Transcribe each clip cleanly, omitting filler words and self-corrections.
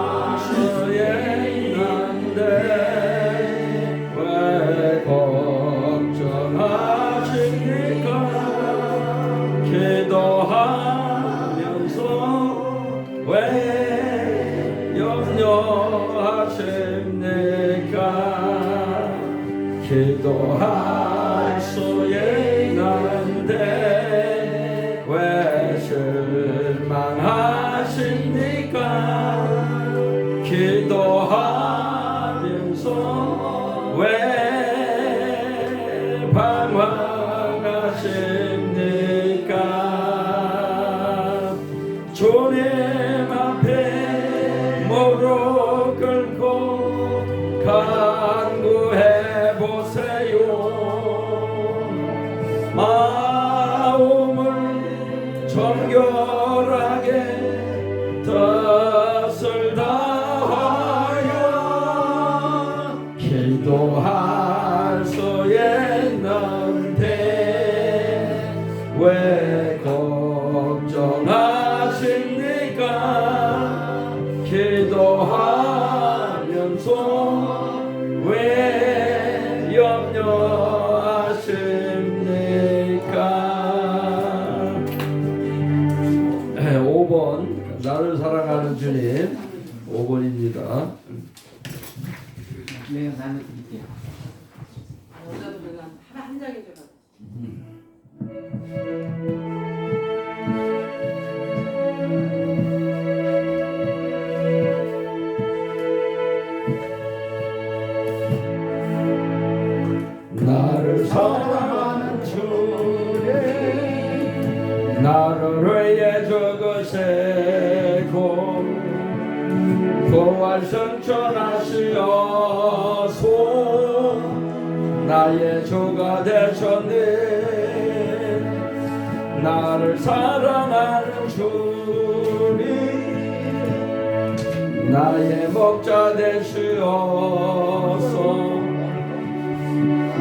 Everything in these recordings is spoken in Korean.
기도하소에 있는데 왜 걱정하십니까? 기도하면서 왜 염려하십니까? 기도할 수에 있는데 왜 실망하십니까? 기도하면서 왜 방황하십니까? 주님 앞에 무릎 꿇고 간구해 보세요. 마음을 정결하게 뜻을 다하여 기도할 수 있는데 왜 걱정하십니까? 기도하면서 왜 염려하십니까? 5번 나를 사랑하는 주님 5번입니다. 네, 나눠드릴게요. 여자도 내가 하나 한 장에 줘가. 나를 사랑하는 주님 나를 위해 죽으시고 부활 승천하시어서 나의 주가 되셨네. 나를 사랑하는 주님 나의 목자 되시어서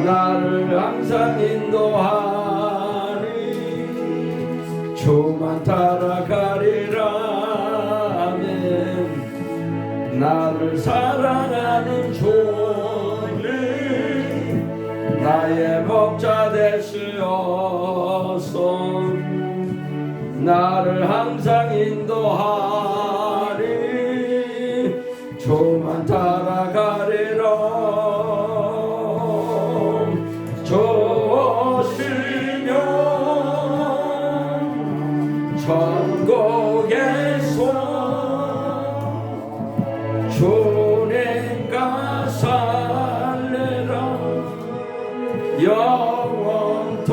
나를 항상 인도하니 주만 따라가리라면 나를 사랑하는 주님 나의 목자 되시어서 나를 항상 인도하니 주만 따라가리라. 주시면 천국에서 주님과 살리라 영원토록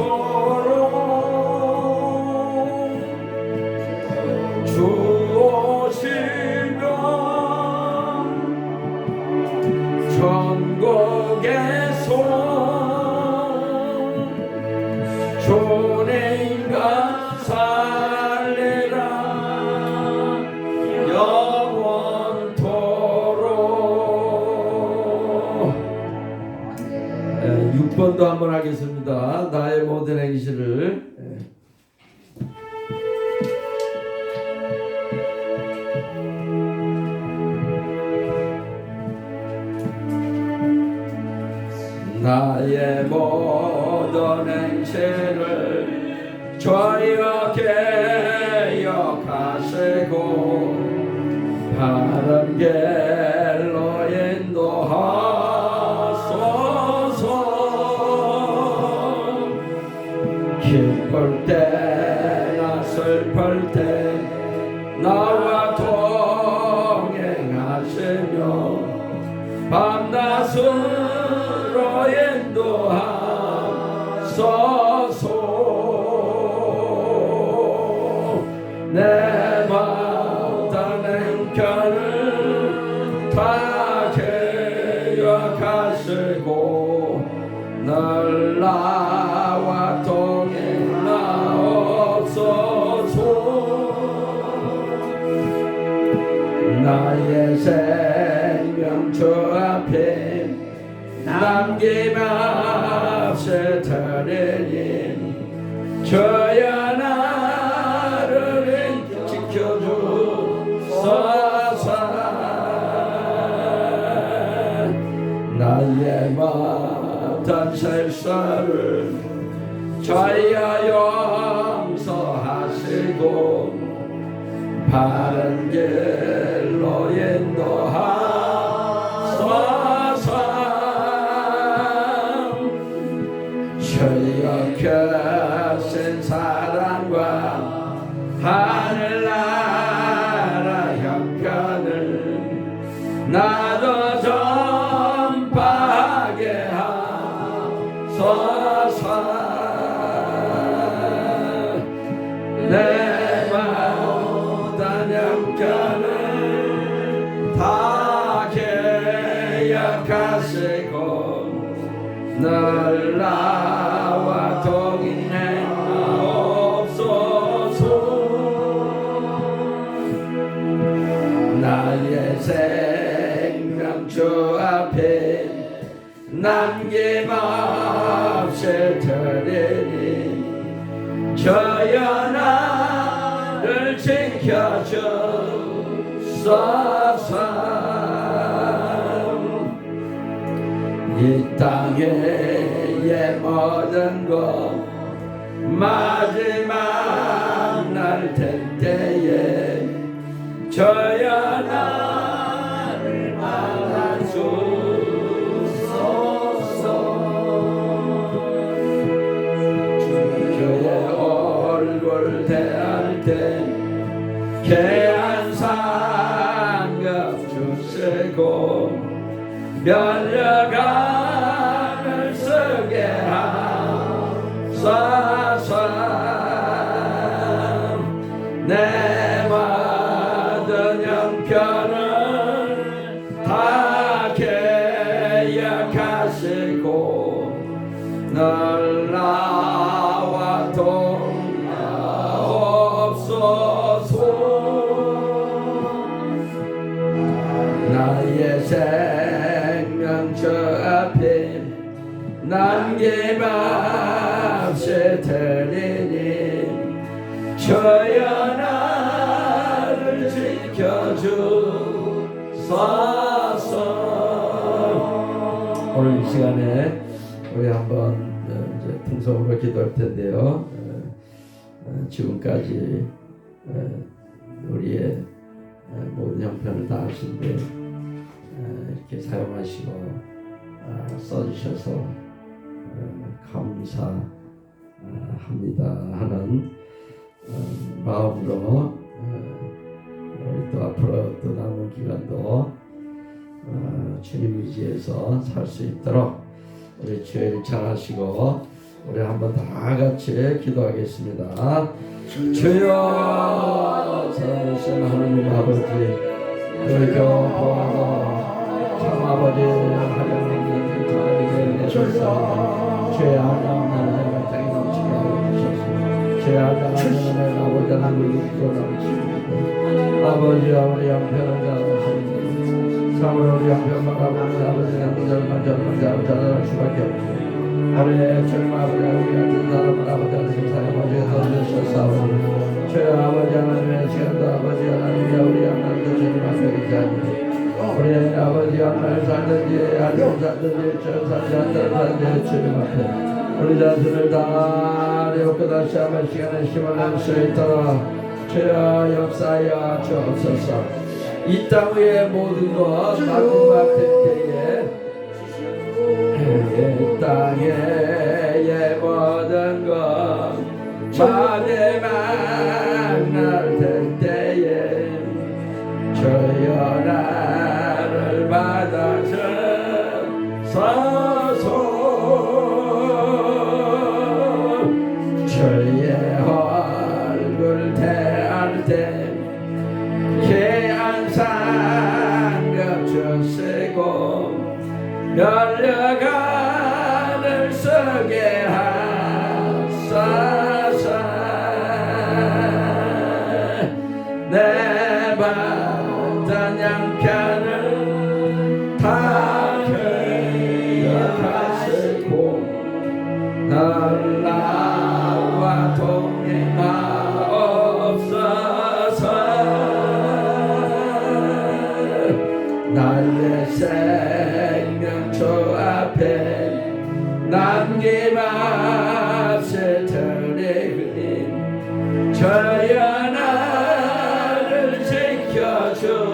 주 오시면 천국에서 주님과 살리라 영원토록. 6번도 한번 하겠습니다. 나의 모든 행실을 나의 모든 행실을 죄악게 역하시고 바른 길로 인도하소서. 기쁠 때나 슬플 때 나와 동행하시며 밤낮으로 인도하소서. 내 마땅한 행편을 다 계획하시고 늘 나와 동행하옵소서. 나의 생명 주 앞에 남김없이 드리니 주여 나를 지켜주소서. 못한 실수를 저희여 용서하시고 바른 길로 인도하소서. 저희여 크신 사랑과 하늘나라 형편을 나도 전파하게 하소서. 내 모든 형편을 다 계약하시고 늘 나와 동행하옵소서. 나의 생명 주 앞에 남김없이 드리니 저여 나를 지켜주소서. 이 땅의 모든 것 마지막 날 될 때에 저여 나를 받아주소서. 주의 얼굴 대할 때 귀한 상급 주시고 면류관을 쓰게 하소서. 내 모든 형편을 다 계약하시고 늘 나와 동행하옵소서. 나의 생명 주 앞에 남김없이 드리니 저여 나를 지켜주소서. 오늘 이 시간에 우리 한번 이제 통성으로 기도할 텐데요. 지금까지 우리의 모든 형편을 다 하신데 이렇게 사용하시고 써주셔서 감사합니다 하는 마음으로 우리 또 앞으로 또 남은 기간도 주님 의지에서 살 수 있도록 우리 주의 일창하시고 우리 한번 다 같이 기도하겠습니다. 주여 사랑하신 하나님 아버지, 우리 교포하고 참 아버지 하나님의 하나님의 내셔서 죄 아담 하나님의 땅에 넘치게 하옵소서. 죄 아담 하나님의 아버지 하나님의 기도 넘치고 아버지와 우리 형편을 잡으시고 참으로 우리 형편만 아버지 아버지는 절만 잡을 수밖에 없고 우리 주님 아버지 우리 같은 사람을 아버지 하나님 사용하셔서 주셨사오니 주여 아버지 하나님의 시간도 아버지 하나님이 우리 하나님도 주님 앞에 계시니 우리 아버지 하나님 살든지 아니면 살든지 저 살지 않든지 주님 앞에 우리 자신을 다 내놓고 다시 한번 시간에 힘을 낼 수 있도록 주여 역사하여 주옵소서. 이 땅 위의 모든 것 마지막 때에 이 땅의 모든 것 마지막 날 될 때에 주여 나를 받아주소서. 주의 얼굴 대할 때 귀한 상급 주시고 면류관을 쓰게 하소서. 내 받은 양편을 다 계약하시고 날 나와 동행하옵소서. 나의 생명 주 앞에 남김없을 털에 그린 저 연하를 지켜주소서.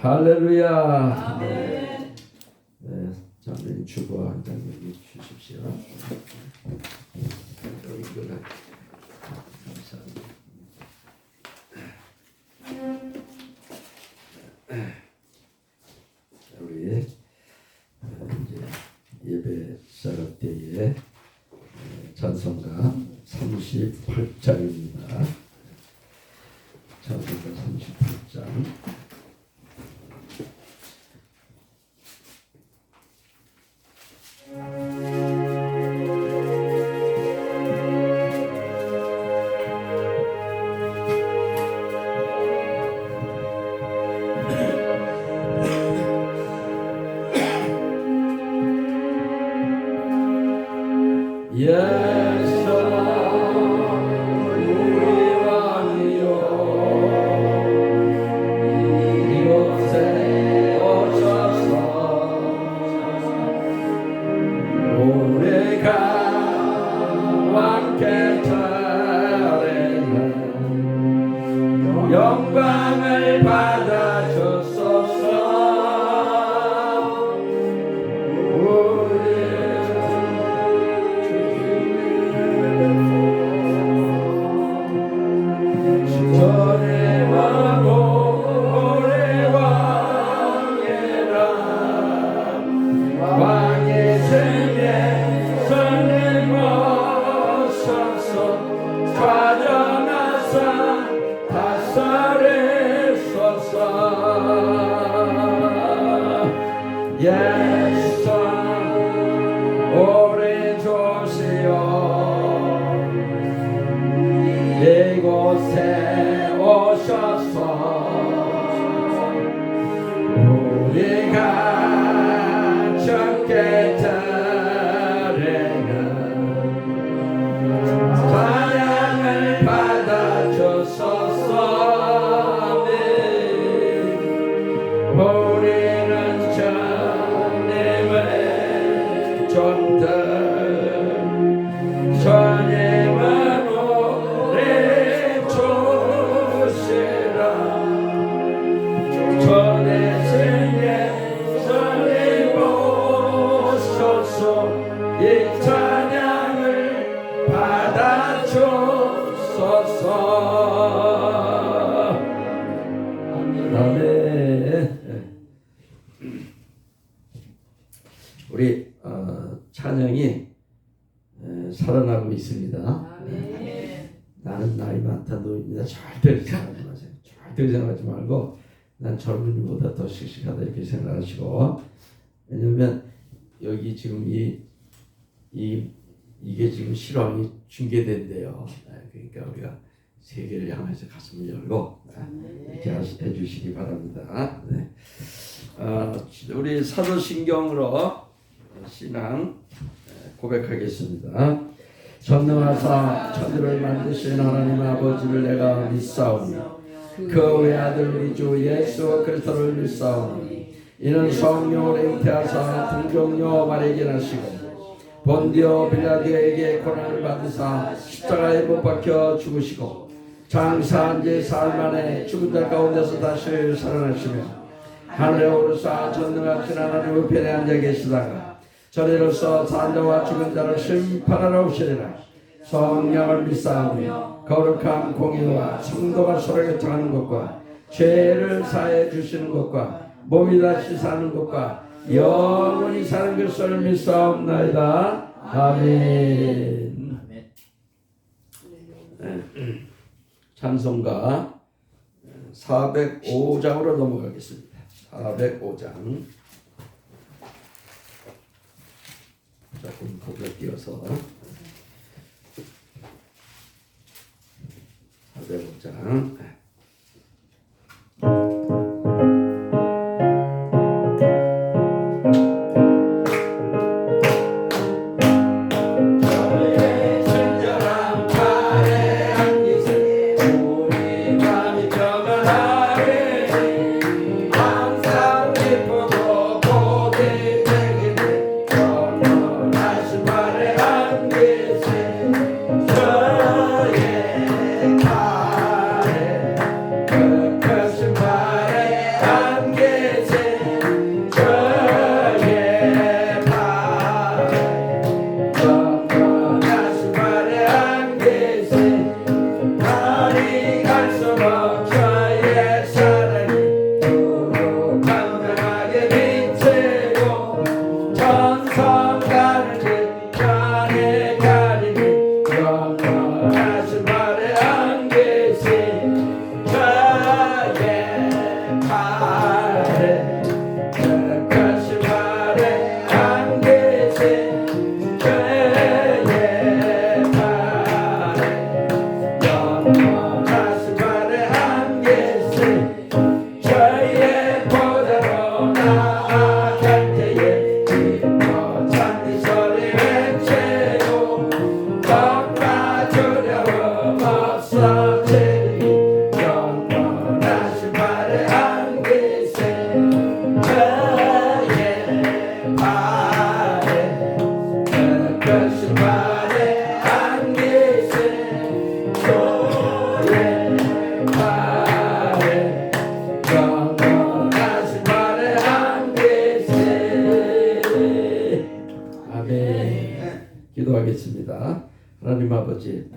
할렐루야. 네, 장로님 주보 한 장 여기 주십시오. 이거는 감사합니다. 우리 이제 예배 시작 때에 찬송가 38장입니다. 찬송가 38장. 예수 우리 왕이요 이곳에 오셔서 우리가 왕께 드리는 영광을 받아주소서. 예수 오래 조시오 이곳에 오셔서 우리가 적게 드리는 찬양을 받아주소서. 우리는 주님의 종들 주님은 우리 주시라. 주 대신에 주님 오셔서 이 찬양을 받아주소서. 아멘. 우리 찬양이 살아나고 있습니다. 나는 나이 많다 노입니다. 절대 생각하지 마세요. 절대 생각하지 말고 난 젊은이보다 더 씩씩하다 이렇게 생각하시고, 왜냐면 여기 지금 이게 지금 실황이 중계된대요. 그러니까 우리가 세계를 향해서 가슴을 열고 이렇게 해주시기 바랍니다. 네. 우리 사도신경으로 신앙 고백하겠습니다. 전능하사 천지를 만드신 하나님 아버지를 내가 믿사오니 그 외아들 우리 주 예수 그리스도를 믿사오니 이는 성령으로 잉태하사 등정녀 마리아에게 나시고 본디오 빌라도에게 고난을 받으사 십자가에 못 박혀 죽으시고 장사한 지 사흘 만에 죽은 자 가운데서 다시 살아나시며 하늘에 오르사 전능하신 하나님 우편에 앉아 계시다가 저리로서 산자와 죽은 자를 심판하러 오시리라. 성령을 믿사오며 거룩한 공의와 성도가 서로 교통하는 것과 죄를 사해 주시는 것과 몸이 다시 사는 것과 영원히 사는 것을 믿사옵나이다. 아멘. 찬송가 405장으로 넘어가겠습니다. 405장 조금 곡을 띄워서 405장 친절한 팔에 안기세 우리 밤이 평안하게 아버지,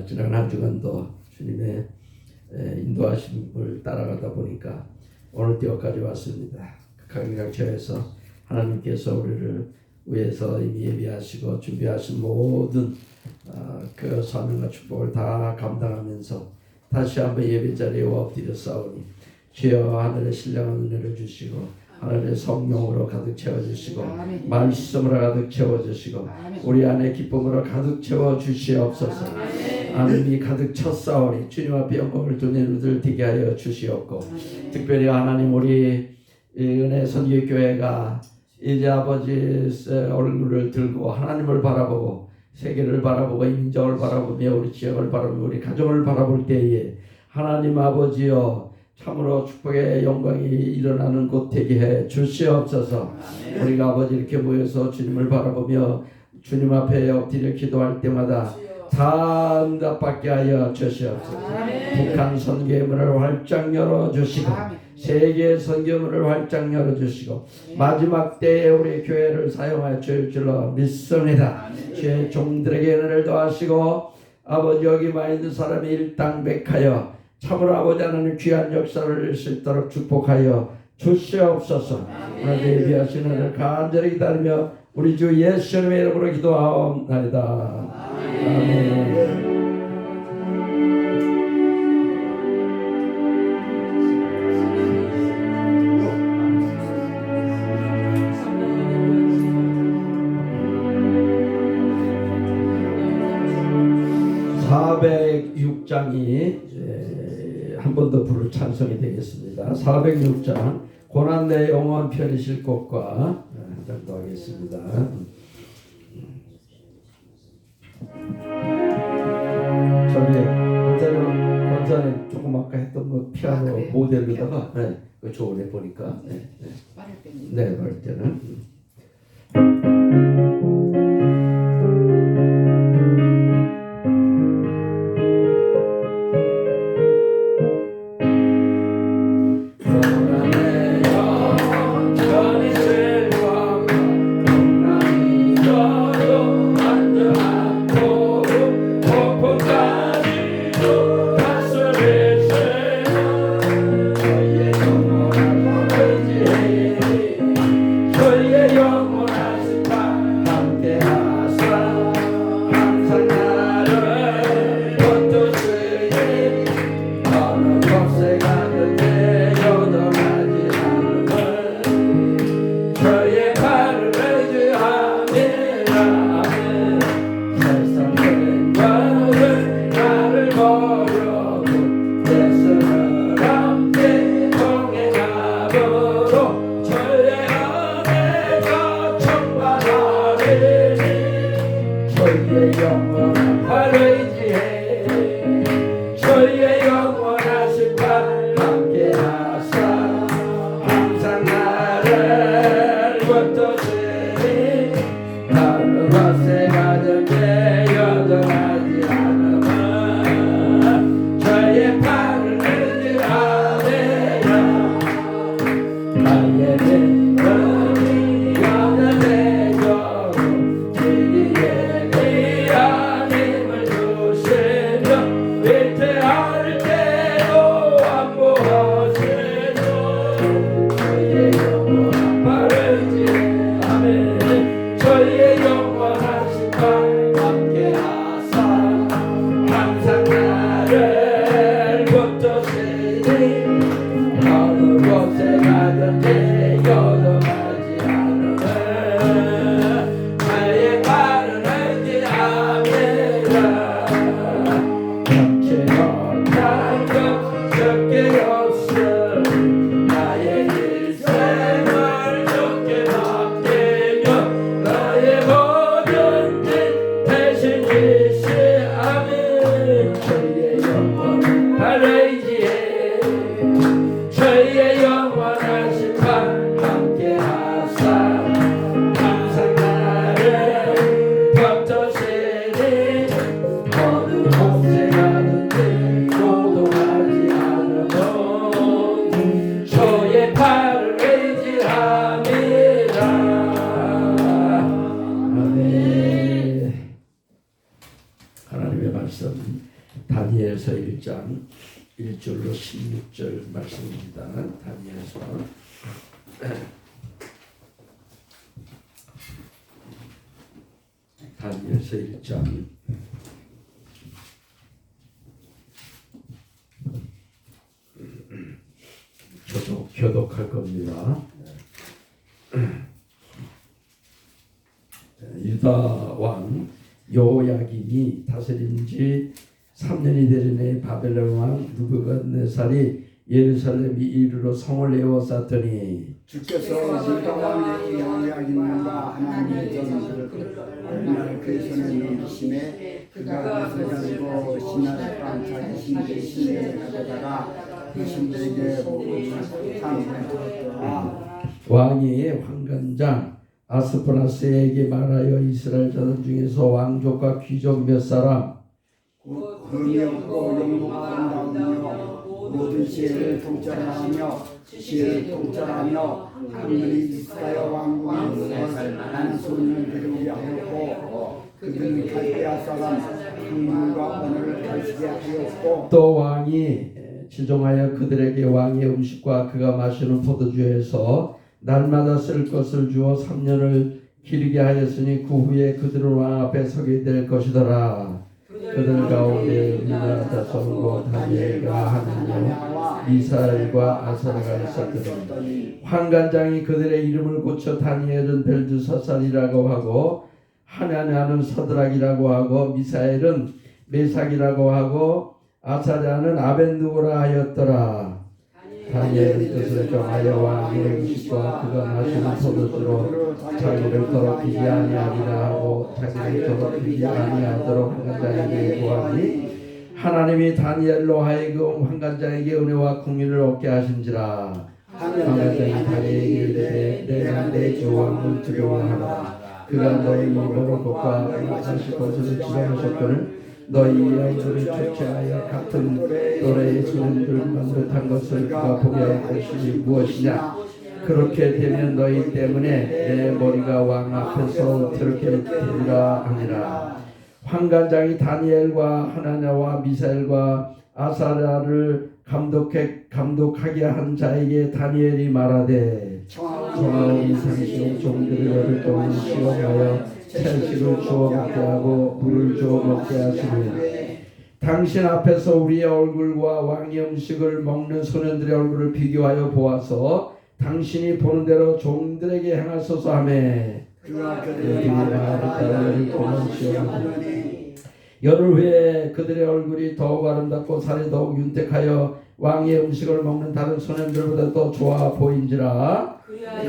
지난 한 주간도 주님의 인도하심을 따라가다 보니까 오늘 때까지 왔습니다. 각양처에서 하나님께서 우리를 위해서 이미 예비하시고 준비하신 모든 그 사명과 축복을 다 감당하면서 다시 한번 예배자리에 엎드려 싸우니 주여 하늘의 신령한 은혜를 주시고 하늘의 성령으로 가득 채워주시고 말씀으로 가득 채워주시고 우리 안에 기쁨으로 가득 채워주시옵소서. 하나님이 가득 찼사오니 주님 앞에 영광을 두는 눈을 뜨게 하여 주시옵고 특별히 하나님 우리 은혜 선교교회가 이제 아버지 얼굴을 들고 하나님을 바라보고 세계를 바라보고 민족을 바라보며 우리 지역을 바라보며 우리 가정을 바라볼 때에 하나님 아버지여 참으로 축복의 영광이 일어나는 곳 되게 해 주시옵소서. 우리가 아버지 이렇게 모여서 주님을 바라보며 주님 앞에 엎드려 기도할 때마다 다 응답받게 하여 주시옵소서. 북한 선교의 문을 활짝 열어주시고 세계 선교 문을 활짝 열어주시고 마지막 때에 우리 교회를 사용하여 줄 줄로 믿습니다. 주의 종들에게 은혜를 더하시고 아버지 여기만 있는 사람이 일당백하여 참으로 아버지 하나님 귀한 역사를 수 있도록 축복하여 주시옵소서. 오늘 예비하시는 은혜를 간절히 기다리며 우리 주 예수님의 이름으로 기도하옵나이다. 아멘. 406장이 한 번 더 부를 찬송이 되겠습니다. 406장 고난 내 영원 편이실 곳과 한 장 더 하겠습니다. 저기 권사님 조금 아까 했던 거 피아노 모델로다가 그 좋으네 보니까 네, 바를 때는 내 하나님의 말씀 다니엘서 1장 1절로 16절 말씀입니다. 다니엘서 다니엘서 1장 교독할 겁니다. 유다 왕 여호야긴이 다스린 지 3년이 되는 바벨론 왕 느부갓네살이 예루살렘 이르러 성을 에워쌌더니 주께서 유다 왕의 여호야긴과 하나님의 전을 얼마나 그 손에 놓으심에 그가 그들고 신하를 땅 자기 신의 신에 가져다가 그 신들에게 복을 주었더라. 왕이 황관장 아스프라스에게 말하여 이스라엘 자손 중에서 왕족과 귀족 몇 사람 금이 없고 영광 아름다우며 모든 지혜를 통찰하며 지혜를 통찰하며 하늘이 이스라엘 왕궁에 나는 소년을 데려오게 하였고 그들은 갈대아 사람 항문과 언어를 가르치게 하였고 또 왕이 지종하여 그들에게 왕의 음식과 그가 마시는 포도주에서 날마다 쓸 것을 주어 3년을 기르게 하였으니 그 후에 그들은 왕 앞에 서게 될 것이더라. 그들 가운데 유다 자손과 다니엘과 하나냐 미사엘과 아사랴가 있었더니 환관장이 그들의 이름을 고쳐 다니엘은 벨드사살이라고 하고 하나냐는 서드락이라고 하고 미사엘은 메삭이라고 하고 아사랴는 아벤누고라 하였더라. 다니엘의 뜻을 정하여 왕의 음식과 그가 마시는 포도주로 자기를 더럽히지 아니하리라 하고 자기를 더럽히지 아니하도록 환관장에게 구하니 하나님이 다니엘로 하여금 환관장에게 은혜와 긍휼을 얻게 하신지라. 환관장이 다니엘에게 이르되 내가 내 주 왕을 두려워하노라. 그가 너희 먹을 것과 마실 것을 지정하셨거늘 너희 아이들을 초치하여 같은 또래의 소년들만 못한 것을 그가 보게 할 것이 무엇이냐. 그렇게 되면 너희 때문에 내 머리가 왕 앞에서 그렇게 되리라 하니라. 환관장이 다니엘과 하나냐와 미사엘과 아사랴를 감독하게 한 자에게 다니엘이 말하되 청하오니 당신의 종들을 열흘 동안 시험하여 채식을 주어 먹게 하고 물을 주어 먹게 하시니 당신 앞에서 우리의 얼굴과 왕의 음식을 먹는 소년들의 얼굴을 비교하여 보아서 당신이 보는 대로 종들에게 행하소서 하며 그가 그들의 말을 따라 열흘 동안 시험하니 열흘 후에 그들의 얼굴이 더욱 아름답고 살이 더욱 윤택하여 왕의 음식을 먹는 다른 소년들보다 더 좋아 보인지라.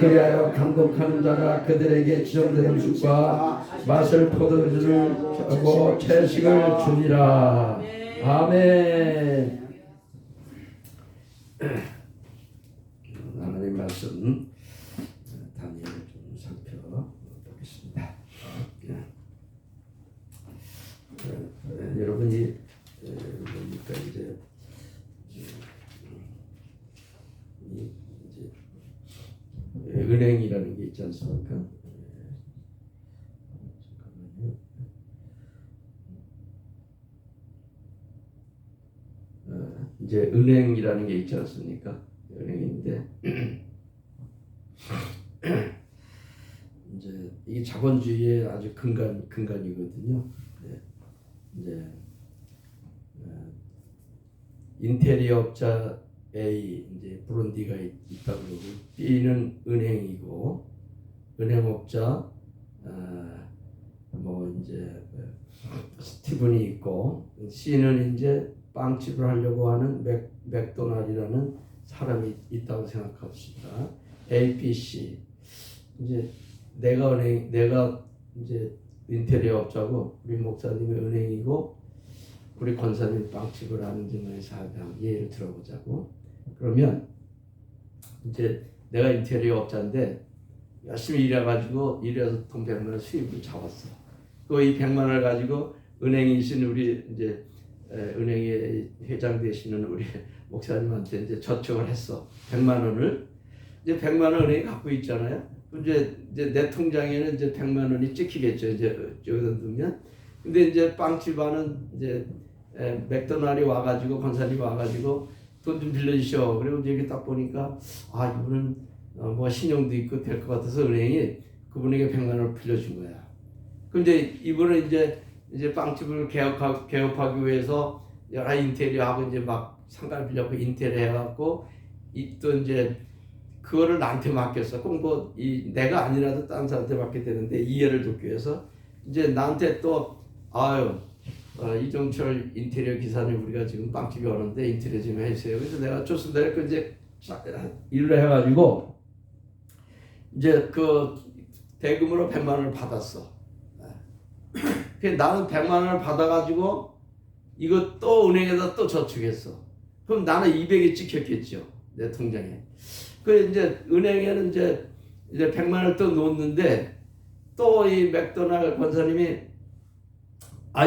그리하여 감독하는 자가 그들에게 지정된 음식과 마실 포도주를 주고 채식을 주니라. 아멘. 하나님 말씀 다니엘을 좀 살펴보겠습니다. 여러분이 보니까 이제 은행이라는 게 있지 않습니까? 잠깐만요. 이제 은행이라는 게 있지 않습니까? 은행인데 이제 이게 자본주의의 아주 근간이거든요. 네. 이제 인테리어 업자 A 이제 브론디가 있다고 그러고 B는 은행이고 은행업자 뭐 이제 스티븐이 있고 C는 이제 빵집을 하려고 하는 맥도날이라는 사람이 있다고 생각합시다. A, B, C 이제 내가 이제 인테리어 업자고 우리 목사님이 은행이고 우리 권사님 빵집을 하는 증거의 사람 예를 들어보자고. 그러면 이제 내가 인테리어 업자인데 열심히 일해가지고 일해서 돈 100만 원 수입을 잡았어. 그 이 100만 원을 가지고 은행이신 우리 이제 은행의 회장 되시는 우리 목사님한테 이제 저축을 했어. 100만 원을 이제 100만 원 은행이 갖고 있잖아요. 이제 내 통장에는 이제 100만 원이 찍히겠죠. 이제 여기다 두면 근데 이제 빵집안은 이제 맥도날이 와가지고 권사님이 와가지고 돈 좀 빌려주셔. 그리고 이제 딱 보니까 아 이분은 뭐 신용도 있고 될 것 같아서 은행이 그분에게 100만 원을 빌려준 거야. 그럼 이제 이분은 이제 빵집을 개업하기 위해서 여러 인테리어하고 이제 막 상가를 빌려고 인테리어 해갖고 또 이제 그거를 나한테 맡겼어. 꼭 뭐 내가 아니라도 다른 사람한테 맡게 되는데 이해를 돕기 위해서 이제 나한테 또 이종철 인테리어 기사님 우리가 지금 빵집에 오는데 인테리어 좀 해주세요. 그래서 내가 좋습니다. 이렇게 이제 일을 해가지고 이제 그 대금으로 100만 원을 받았어. 나는 100만 원을 받아가지고 이거 또 은행에다 또 저축했어. 그럼 나는 200이 찍혔겠죠. 내 통장에. 그 이제 은행에는 이제 100만 원을 또 놓는데 또 이 맥도날드 권사님이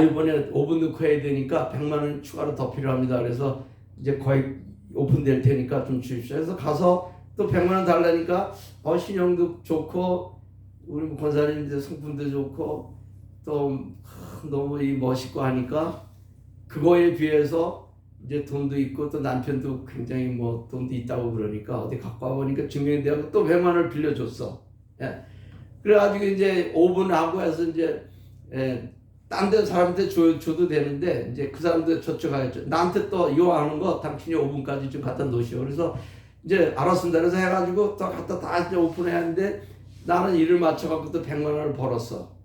이번에 오븐 넣고 해야 되니까 100만 원 추가로 더 필요합니다. 그래서 이제 거의 오픈될 테니까 좀 주십시오. 그래서 가서 또 100만 원 달라니까 신용도 좋고 우리 권사님들 성품도 좋고 또 너무 멋있고 하니까 그거에 비해서 이제 돈도 있고 또 남편도 굉장히 뭐 돈도 있다고 그러니까 어디 갖고 와보니까 증명이 되고 또 100만 원을 빌려줬어. 예. 그래가지고 이제 오븐하고 해서 이제 딴 데 사람한테 줘도 되는데 이제 그 사람들 저축하겠죠. 나한테 또 요하는 거 당신이 5분까지 좀 갖다 놓으시오. 그래서 이제 알았습니다. 그래서 해가지고 또 갖다 다 이제 오픈해야 하는데 나는 일을 맞춰갖고 또 100만 원을 벌었어.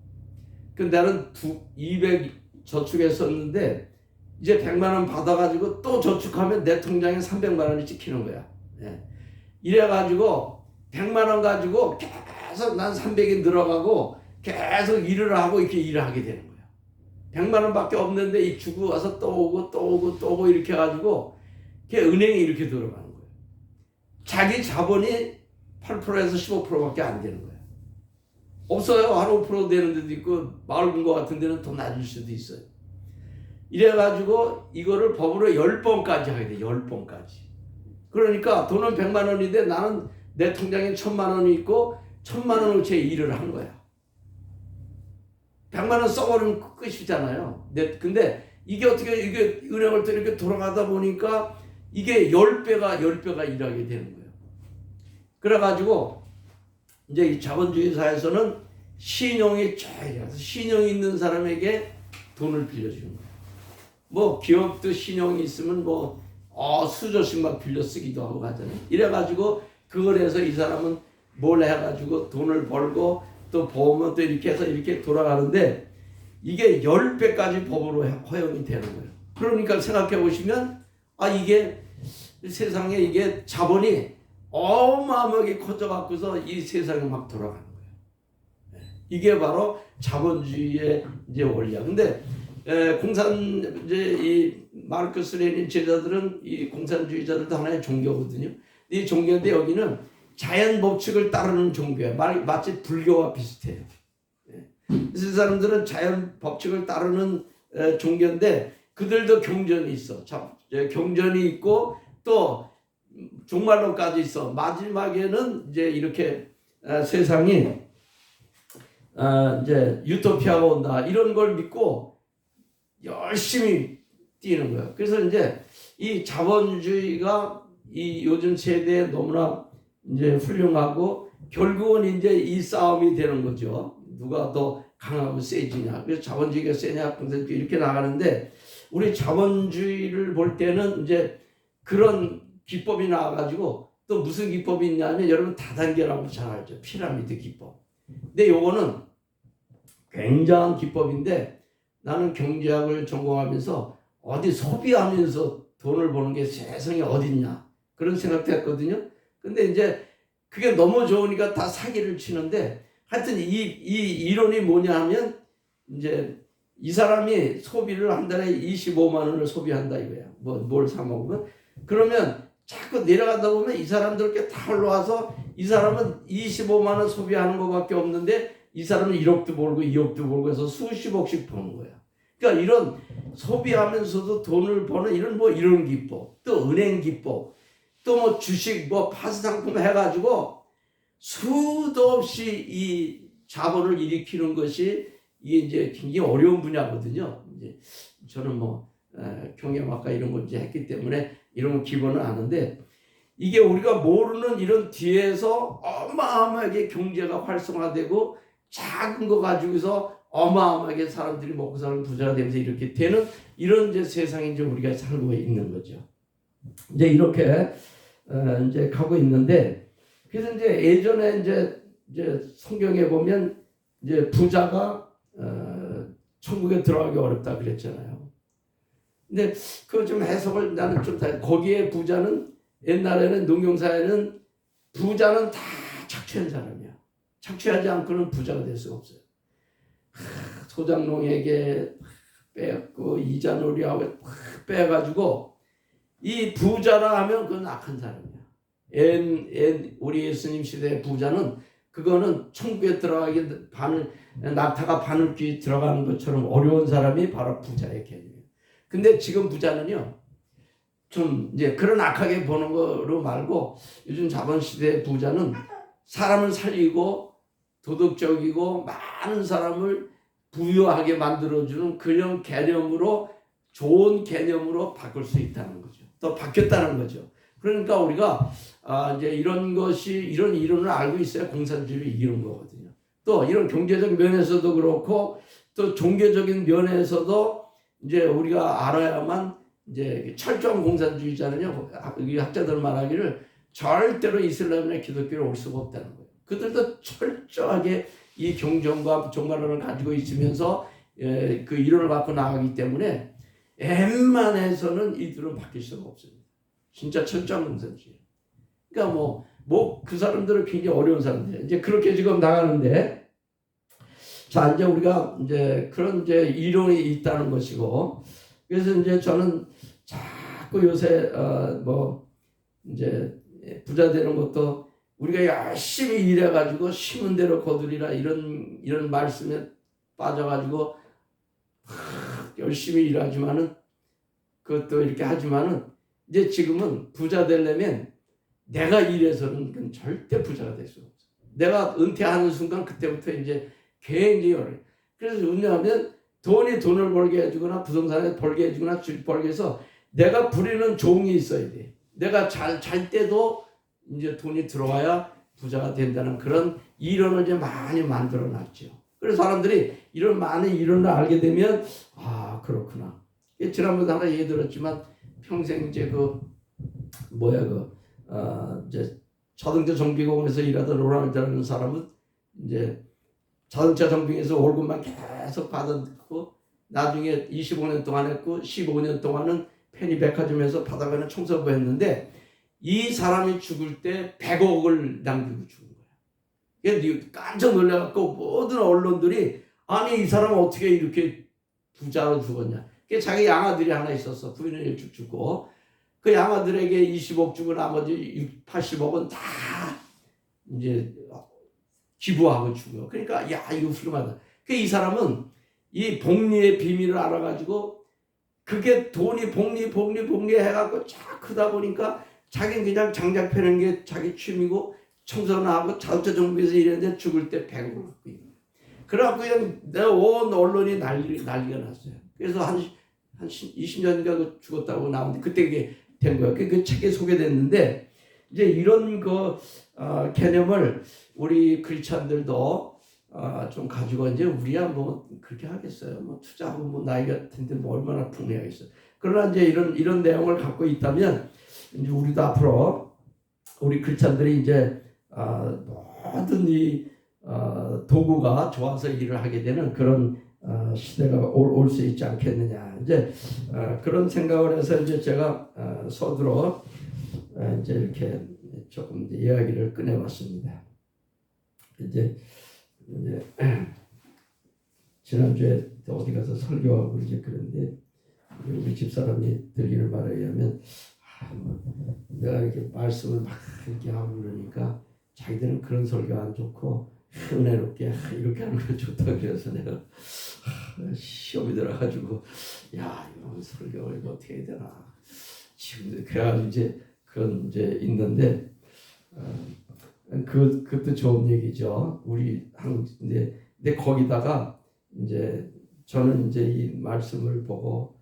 그 나는 200 저축했었는데 이제 100만 원 받아가지고 또 저축하면 내 통장에 300만 원이 찍히는 거야. 예. 이래가지고 100만 원 가지고 계속 난 300이 늘어가고 계속 일을 하고 이렇게 일을 하게 되는 거야. 100만 원밖에 없는데 이 주고 와서 또 오고 또 오고 또 오고 이렇게 해가지고 은행에 이렇게 들어가는 거야. 자기 자본이 8%에서 15%밖에 안 되는 거야. 없어요. 한 5% 되는 데도 있고 마을 금고 같은 데는 더 낮을 수도 있어요. 이래가지고 이거를 법으로 10번까지 하게 돼. 10번까지. 그러니까 돈은 100만 원인데 나는 내 통장에 1000만 원이 있고 1000만 원어치의 일을 한 거야. 100만 원 써버리면 끝이잖아요. 근데 이게 어떻게 이게 은행을 또 이렇게 돌아가다 보니까 이게 10배가 일하게 되는 거예요. 그래가지고 이제 이 자본주의 사회에서는 신용이 최고라서 신용이 있는 사람에게 돈을 빌려주는 거예요. 뭐 기업도 신용이 있으면 뭐 수조씩 막 빌려 쓰기도 하고 하잖아요. 이래가지고 그걸 해서 이 사람은 뭘 해가지고 돈을 벌고 또 보험은 또 이렇게 해서 이렇게 돌아가는데 이게 10배까지 법으로 허용이 되는 거예요. 그러니까 생각해 보시면 이게 세상에 이게 자본이 어마어마하게 커져갖고서 이 세상이 막 돌아가는 거예요. 이게 바로 자본주의의 이제 원리야. 근데 이제 이 마르크스 레닌 제자들은 이 공산주의자들도 하나의 종교거든요. 이 종교인데 여기는 자연 법칙을 따르는 종교야. 마치 불교와 비슷해요. 그래서 이 사람들은 자연 법칙을 따르는 종교인데 그들도 경전이 있어. 경전이 있고 또 종말론까지 있어. 마지막에는 이제 이렇게 세상이 이제 유토피아가 온다 이런 걸 믿고 열심히 뛰는 거야. 그래서 이제 이 자본주의가 이 요즘 세대에 너무나 이제 훌륭하고 결국은 이제 이 싸움이 되는 거죠. 누가 더 강하고 세지냐. 그래서 자본주의가 세냐, 공산주의 이렇게 나가는데 우리 자본주의를 볼 때는 이제 그런 기법이 나와가지고 또 무슨 기법이 있냐면 여러분 다단계라고 잘 알죠. 피라미드 기법. 근데 요거는 굉장한 기법인데 나는 경제학을 전공하면서 어디 소비하면서 돈을 버는 게 세상에 어딨냐 그런 생각도 했거든요. 근데 이제 그게 너무 좋으니까 다 사기를 치는데 하여튼 이 이론이 뭐냐 하면 이제 이 사람이 소비를 한 달에 25만 원을 소비한다 이거야. 뭘 사 먹으면 그러면 자꾸 내려가다 보면 이 사람들께 다 올라와서 이 사람은 25만 원 소비하는 것밖에 없는데 이 사람은 1억도 벌고 2억도 벌고 해서 수십억씩 버는 거야. 그러니까 이런 소비하면서도 돈을 버는 이런 기법, 또 은행 기법, 또 뭐 주식, 파스 상품 해가지고 수도 없이 이 자본을 일으키는 것이 이게 이제 굉장히 어려운 분야거든요. 이제 저는 뭐 경영학과 이런 거 이제 했기 때문에 이런 거 기본은 아는데 이게 우리가 모르는 이런 뒤에서 어마어마하게 경제가 활성화되고 작은 거 가지고서 어마어마하게 사람들이 먹고 사는 부자가 되면서 이렇게 되는 이런 이제 세상에 이제 우리가 살고 있는 거죠. 이제 이렇게 이제 가고 있는데 그래서 이제 예전에 이제 성경에 보면 이제 부자가 천국에 들어가기 어렵다 그랬잖아요. 근데 그 좀 해석을 나는 좀 다 거기에 부자는 옛날에는 농경사에는 부자는 다 착취한 사람이야. 착취하지 않고는 부자가 될 수가 없어요. 소장농에게 빼앗고 이자놀이하고 빼가지고 이 부자라 하면 그건 악한 사람이야. 우리 예수님 시대의 부자는 그거는 천국에 들어가기 낙타가 바늘귀 들어가는 것처럼 어려운 사람이 바로 부자의 개념이에요. 근데 지금 부자는요, 좀 이제 그런 악하게 보는 거로 말고 요즘 자본시대의 부자는 사람을 살리고 도덕적이고 많은 사람을 부유하게 만들어주는 그런 개념으로 좋은 개념으로 바꿀 수 있다는 거죠. 또 바뀌었다는 거죠. 그러니까 우리가 이제 이런 것이 이런 이론을 알고 있어야 공산주의를 이기는 거거든요. 또 이런 경제적 면에서도 그렇고 또 종교적인 면에서도 이제 우리가 알아야만 이제 철저한 공산주의자는요, 학자들 말하기를 절대로 이슬람이나 기독교로 올 수가 없다는 거예요. 그들도 철저하게 이 경전과 종말론을 가지고 있으면서 그 이론을 갖고 나가기 때문에 웬만해서는 이들은 바뀔 수가 없습니다. 진짜 철저한 공산주의. 그러니까 뭐 그 사람들은 굉장히 어려운 사람들. 이제 그렇게 지금 나가는데, 자 이제 우리가 이제 그런 이제 이론이 있다는 것이고, 그래서 이제 저는 자꾸 요새 뭐 이제 부자 되는 것도 우리가 열심히 일해가지고 심은 대로 거두리라 이런 말씀에 빠져가지고 열심히 일하지만은 그것도 이렇게 하지만은 이제 지금은 부자 되려면 내가 일해서는 절대 부자가 될 수가 없어. 내가 은퇴하는 순간 그때부터 이제 굉장히 어려워. 그래서 왜냐하면 돈을 벌게 해주거나 부동산에 벌게 해주거나 벌게 해서 내가 부리는 종이 있어야 돼. 내가 잘 때도 이제 돈이 들어와야 부자가 된다는 그런 이론을 이제 많이 만들어 놨죠. 그래서 사람들이 이런 많은 이론을 알게 되면 그렇구나. 지난번에 하나 얘기 들었지만 평생 이제 이제 자동차 정비공에서 일하던 로날드라는 사람은 이제 자동차 정비에서 월급만 계속 받았고 나중에 25년 동안 했고 15년 동안은 페니 백화점에서 받아가는 청소부 했는데 이 사람이 죽을 때 100억을 남기고 죽은 거야. 깜짝 놀라갖고 모든 언론들이 아니 이 사람은 어떻게 이렇게 부자로 죽었냐. 자기 양아들이 하나 있었어. 부인을 일찍 죽고 그 양아들에게 20억 주고 나머지 80억은 다 이제 기부하고 죽어. 그러니까 이거 훌륭하다. 이 사람은 이 복리의 비밀을 알아가지고 그게 돈이 복리 해갖고 쫙 크다 보니까 자기는 그냥 장작 패는 게 자기 취미고 청소나 하고 자동차 정비에서 일했는데 죽을 때 100억을 갖고 있는 거야. 그래갖고 그냥 내가 온 언론이 난리가 났어요. 그래서 한 20년인가 죽었다고 나오는데 그때 그게 된 거예요. 그 책에 소개됐는데 이제 이런 개념을 우리 크리스찬들도 좀 가지고 이제 우리야 뭐 그렇게 하겠어요. 뭐 투자하고 뭐 나이가 든데 뭐 얼마나 풍요하겠어요. 그러나 이제 이런 내용을 갖고 있다면 이제 우리도 앞으로 우리 크리스찬들이 이제 모든 이 도구가 좋아서 일을 하게 되는 그런 시대가 올 수 있지 않겠느냐. 이제 그런 생각을 해서 이제 제가 서두로 이제 이렇게 조금 이제 이야기를 꺼내봤습니다. 이제 지난주에 어디 가서 설교하고 이제 그런데 우리 집사람이 들리는 말에 의하면 내가 이렇게 말씀을 막 이렇게 하고 그러니까 자기들은 그런 설교 안 좋고 은혜롭게 이렇게 하는 거 좋다 그래서 내가 시험이 들어가지고 이런 설교 이거 어떻게 해야 되나 지금 그래가지고 이제 그건 이제 있는데 그것도 좋은 얘기죠. 우리 근데 거기다가 이제 저는 이제 이 말씀을 보고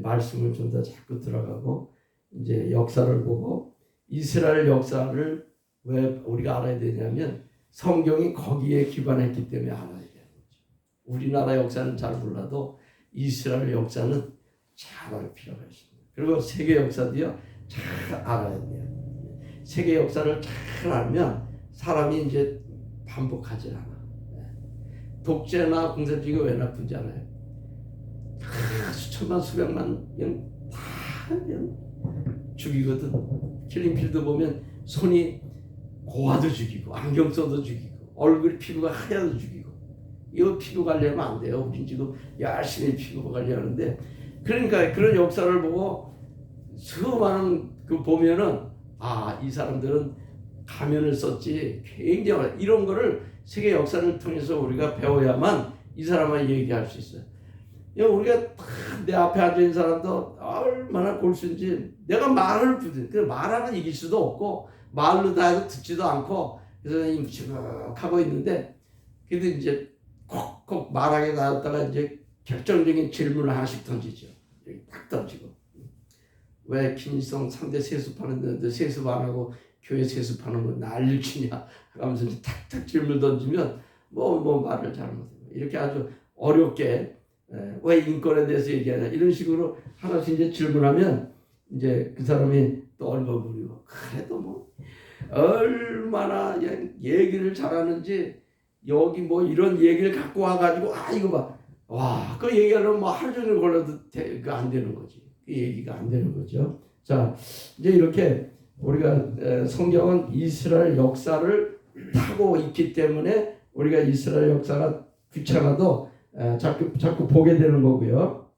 말씀을 좀 더 자꾸 들어가고 이제 역사를 보고 이스라엘 역사를 왜 우리가 알아야 되냐면 성경이 거기에 기반했기 때문에 알아야 되는 거죠. 우리나라 역사는 잘 몰라도 이스라엘 역사는 잘 알 필요가 있습니다. 그리고 세계 역사도요 잘 알아야 돼요. 세계 역사를 잘 알면 사람이 이제 반복하지 않아. 독재나 공산주의가 왜 나쁜지 알아요? 수천만 수백만 그냥 다 그냥 죽이거든. 킬링필드 보면 손이 고와도 죽이고 안경 써도 죽이고 얼굴 피부가 하얘도 죽이고 이거 피부 관리하면 안 돼요. 우린 지금 열심히 피부 관리하는데 그러니까 그런 역사를 보고 수많은 그 보면은 이 사람들은 가면을 썼지 굉장히 이런 거를 세계 역사를 통해서 우리가 배워야만 이 사람과 얘기할 수 있어요. 우리가 내 앞에 앉아있는 사람도 얼마나 골수인지 내가 말을 말하는 이길 수도 없고 말로 다 해도 듣지도 않고 그래서 임치하고 있는데 그래도 이제 콕콕 말하게 나왔다가 이제 결정적인 질문을 하나씩 던지죠. 딱 던지고 왜 김일성 3대 세습하는데 세습 안 하고 교회 세습하는 거 난리를 치냐 하면서 이제 탁탁 질문 던지면 뭐 말을 잘 못해요. 이렇게 아주 어렵게 왜 인권에 대해서 얘기하냐 이런 식으로 하나씩 이제 질문하면 이제 그 사람이 또 얼버무리고 그래도 뭐 얼마나 얘기를 잘하는지 여기 뭐 이런 얘기를 갖고 와가지고 이거 봐 와 그 얘기하려면 뭐 하루 종일 걸려도 안 되는 거지. 그 얘기가 안 되는 거죠. 자 이제 이렇게 우리가 성경은 이스라엘 역사를 타고 있기 때문에 우리가 이스라엘 역사가 귀찮아도 자꾸 보게 되는 거고요.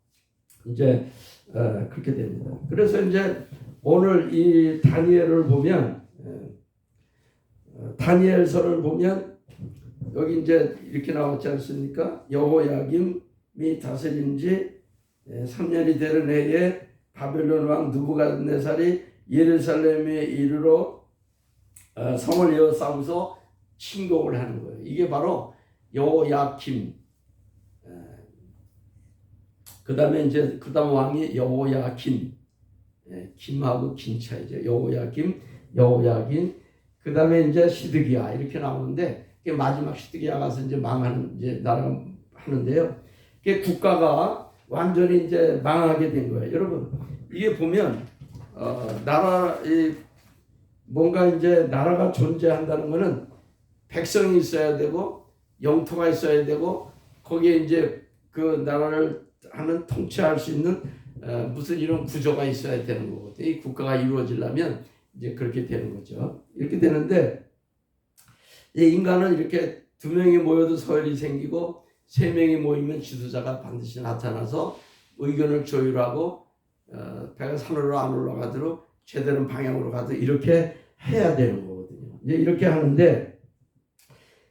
이제 그렇게 됩니다. 그래서 이제 오늘 이 다니엘을 보면 다니엘서를 보면 여기 이제 이렇게 나왔지 않습니까? 여호야김이 다스린 지 3년이 되는 해에 바벨론 왕 느부갓네살이 예루살렘에 이르러 성을 에워싸고서 침공을 하는 거예요. 이게 바로 여호야김. 그 다음에 이제 그 다음 왕이 여호야긴. 김하고 긴 차이죠. 여호야김, 여호야긴. 그 다음에 이제 시드기야 이렇게 나오는데 마지막 시드기야 가서 이제 망하는 이제 나라가 하는데요. 이게 국가가 완전히 이제 망하게 된 거예요. 여러분 이게 보면 뭔가 이제 나라가 존재한다는 거는 백성이 있어야 되고 영토가 있어야 되고 거기에 이제 그 나라를 하는 통치할 수 있는 무슨 이런 구조가 있어야 되는 거거든요. 이 국가가 이루어지려면 이제 그렇게 되는 거죠. 이렇게 되는데 인간은 이렇게 2명이 모여도 서열이 생기고 3명이 모이면 지도자가 반드시 나타나서 의견을 조율하고 배가 산으로 안 올라가도록 제대로 방향으로 가도록 이렇게 해야 되는 거거든요. 이제 이렇게 하는데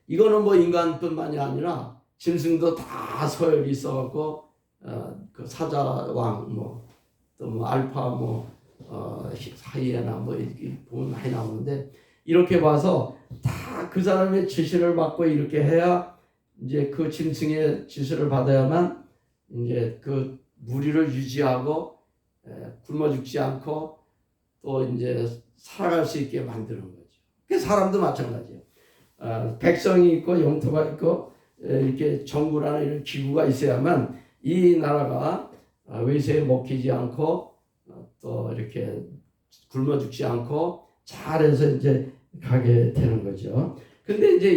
이거는 뭐 인간뿐만이 아니라 짐승도 다 서열이 있어갖고 그 사자왕 또 뭐 알파 하이에나 이렇게 보면 많이 나오는데 이렇게 봐서 다 그 사람의 지시를 받고 이렇게 해야 이제 그 짐승의 지시를 받아야만 이제 그 무리를 유지하고 굶어 죽지 않고 또 이제 살아갈 수 있게 만드는 거죠. 그 사람도 마찬가지예요. 백성이 있고 영토가 있고 이렇게 정부라는 이런 기구가 있어야만 이 나라가 외세에 먹히지 않고 또 이렇게 굶어 죽지 않고 잘해서 이제 가게 되는 거죠. 근데 이제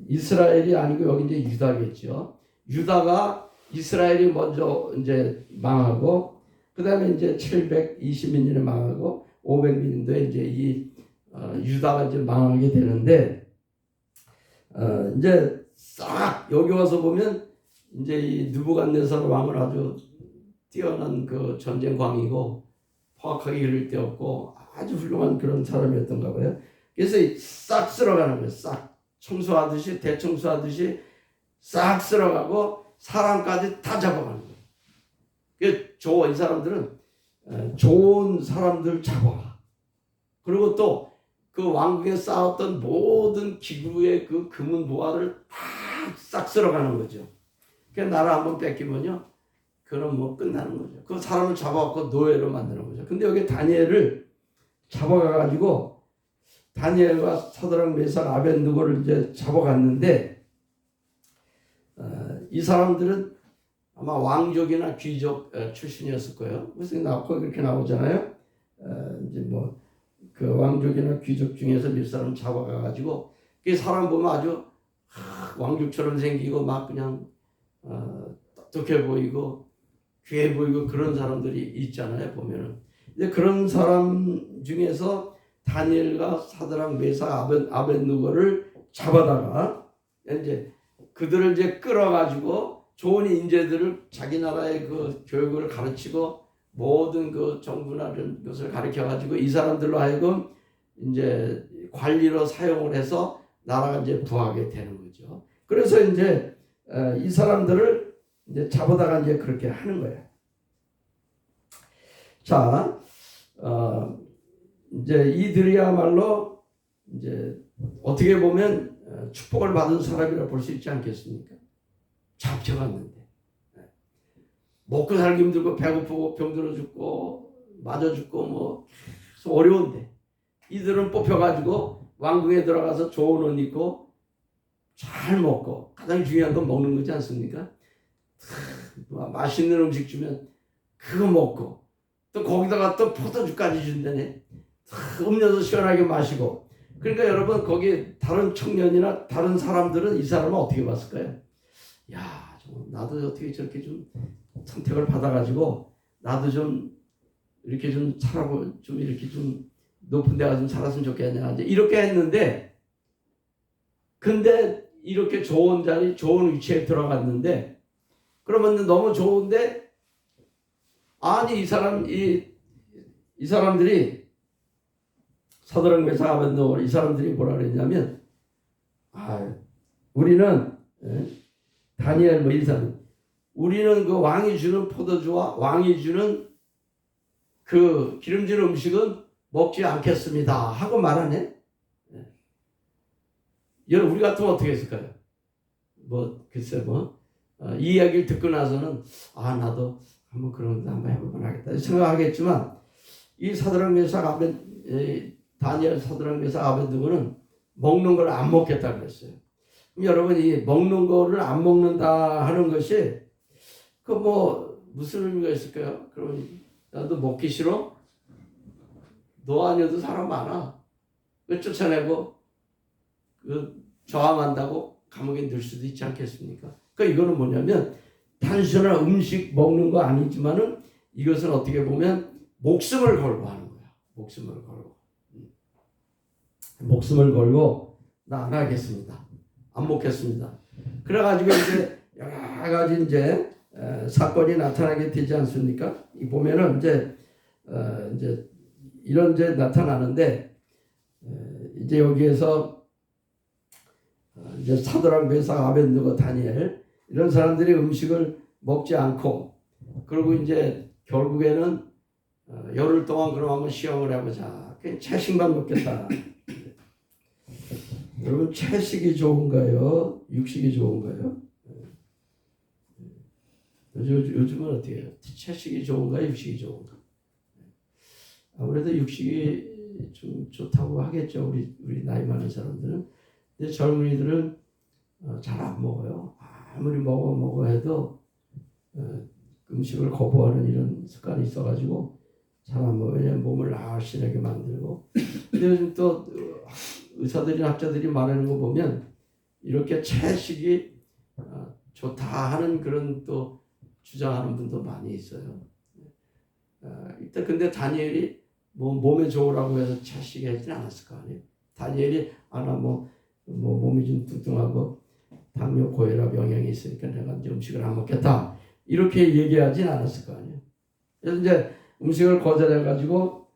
이스라엘이 아니고 여기 이제 유다겠죠. 유다가 이스라엘이 먼저 이제 망하고 그다음에 이제 720년에 망하고 500년도에 이제 이 유다가 이제 망하게 되는데 이제 싹 여기 와서 보면 이제 이 느부갓네살 왕은 아주 뛰어난 그 전쟁광이고 포악하게 이를 데 없고 아주 훌륭한 그런 사람이었던가 봐요. 그래서 싹 쓸어가는 거예요. 싹 청소하듯이 대청소하듯이 싹 쓸어가고 사람까지 다 잡아가는 거예요. 이 사람들은 좋은 사람들 잡아와. 그리고 또 그 왕국에 쌓았던 모든 기구의 그 금은 보화를 다 싹 쓸어가는 거죠. 그 나라 한번 뺏기면요, 그럼 뭐 끝나는 거죠. 그 사람을 잡아갖고 노예로 만드는 거죠. 근데 여기 다니엘을 잡아가가지고 다니엘과 사드락 메삭 아벤느고를 이제 잡아갔는데 이 사람들은 아마 왕족이나 귀족 출신이었을 거예요. 그래서 거기 그렇게 나오잖아요. 이제 뭐 그 왕족이나 귀족 중에서 몇 사람 잡아가가지고 그 사람 보면 아주 왕족처럼 생기고 막 그냥 똑똑해 보이고 귀해 보이고 그런 사람들이 있잖아요. 보면은 이제 그런 사람 중에서 다니엘과 사드락 메삭 아벤느고를 잡아다가 이제 그들을 이제 끌어가지고 좋은 인재들을 자기 나라의 그 교육을 가르치고 모든 그 정부나 이런 것을 가르쳐 가지고 이 사람들로 하여금 이제 관리로 사용을 해서 나라가 이제 부하게 되는 거죠. 그래서 이제 이 사람들을 이제 잡아다가 이제 그렇게 하는 거예요. 자, 이제 이들이야말로 이제 어떻게 보면 축복을 받은 사람이라 볼 수 있지 않겠습니까? 잡혀갔는데 먹고 살기 힘들고 배고프고 병들어 죽고 맞아 죽고 뭐 어려운데 이들은 뽑혀가지고 왕궁에 들어가서 좋은 옷 입고 잘 먹고 가장 중요한 건 먹는 거지 않습니까? 맛있는 음식 주면 그거 먹고 또 거기다가 또 포도주까지 준다네. 음료수 시원하게 마시고. 그러니까 여러분 거기 다른 청년이나 다른 사람들은 이 사람은 어떻게 봤을까요? 야, 나도 어떻게 저렇게 좀 선택을 받아가지고 나도 좀 이렇게 좀 살아보 좀 이렇게 좀 높은 데가 좀 살았으면 좋겠냐 이제 이렇게 했는데 근데 이렇게 좋은 자리 좋은 위치에 들어갔는데 그러면 너무 좋은데 아니 이 사람들이 사드락 메삭 아벤느고 이 사람들이 뭐라 그랬냐면 우리는 다니엘 뭐 이 사람 우리는 그 왕이 주는 포도주와 왕이 주는 그 기름진 음식은 먹지 않겠습니다 하고 말하네. 여러분 우리 같으면 어떻게 했을까요? 뭐 글쎄 이 이야기를 듣고 나서는 나도 한번 그런 것도 한번 해보면 하겠다 생각하겠지만 이 사드락 메삭 다니엘 사드락 메삭 아벤느고는 먹는 걸 안 먹겠다 그랬어요. 그럼 여러분 이 먹는 거를 안 먹는다 하는 것이 그 뭐 무슨 의미가 있을까요? 그러면 나도 먹기 싫어? 너 아니어도 사람 많아. 그 쫓아내고 그 저항한다고 감옥에 넣을 수도 있지 않겠습니까? 그러니까 이거는 뭐냐면 단순한 음식 먹는 거 아니지만은 이것은 어떻게 보면 목숨을 걸고 하는 거야. 목숨을 걸고 나 안 하겠습니다. 안 먹겠습니다. 그래가지고 이제 여러 가지 이제 사건이 나타나게 되지 않습니까? 이 보면은 이제 이런 이제 나타나는데 이제 여기에서 이제 사드락 메삭 아벤느고 다니엘 이런 사람들이 음식을 먹지 않고 그리고 이제 결국에는 열흘 동안 그럼 한번 시험을 해보자. 그냥 채식만 먹겠다. 여러분 채식이 좋은가요? 육식이 좋은가요? 요즘은 어떻게 해요? 채식이 좋은가요? 육식이 좋은가? 아무래도 육식이 좀 좋다고 하겠죠. 우리 나이 많은 사람들은. 근데 젊은이들은 잘 안 먹어요. 아무리 먹어 해도 음식을 거부하는 이런 습관이 있어가지고 잘 안 먹어요. 왜냐면 몸을 날씬하게 만들고. 근데 요즘 또 의사들이나 학자들이 말하는 거 보면 이렇게 채식이 좋다 하는 그런 또 주장하는 분도 많이 있어요. 일단 근데 다니엘이 뭐 몸에 좋으라고 해서 채식이 하진 않았을 거 아니에요. 다니엘이 몸이 좀 뚱뚱하고 당뇨 고혈압 영향이 있으니까 내가 이제 음식을 안 먹겠다 이렇게 얘기하진 않았을 거 아니에요. 그래서 이제 음식을 거절해가지고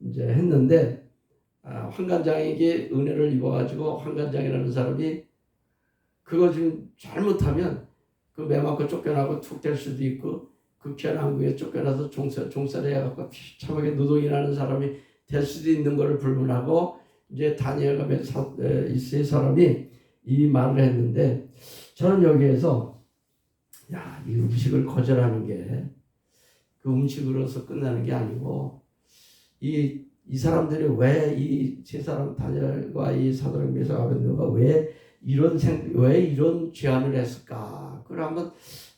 이제 했는데 환관장에게 은혜를 입어가지고 환관장이라는 사람이 그거 좀 잘못하면 그 매맞고 쫓겨나고 툭 될 수도 있고 극한 항구에 쫓겨나서 종살이 해갖고 참하게 노동이 나는 사람이 될 수도 있는 것을 불문하고 이제 다니엘과 이 세 사람이 이 말을 했는데 저는 여기에서 이 음식을 거절하는 게 그 음식으로서 끝나는 게 아니고 이 사람들이 왜 이 세 사람 다니엘과 이 사드락 메삭 아벤느고가 왜 이런 제안을 했을까? 그걸 한번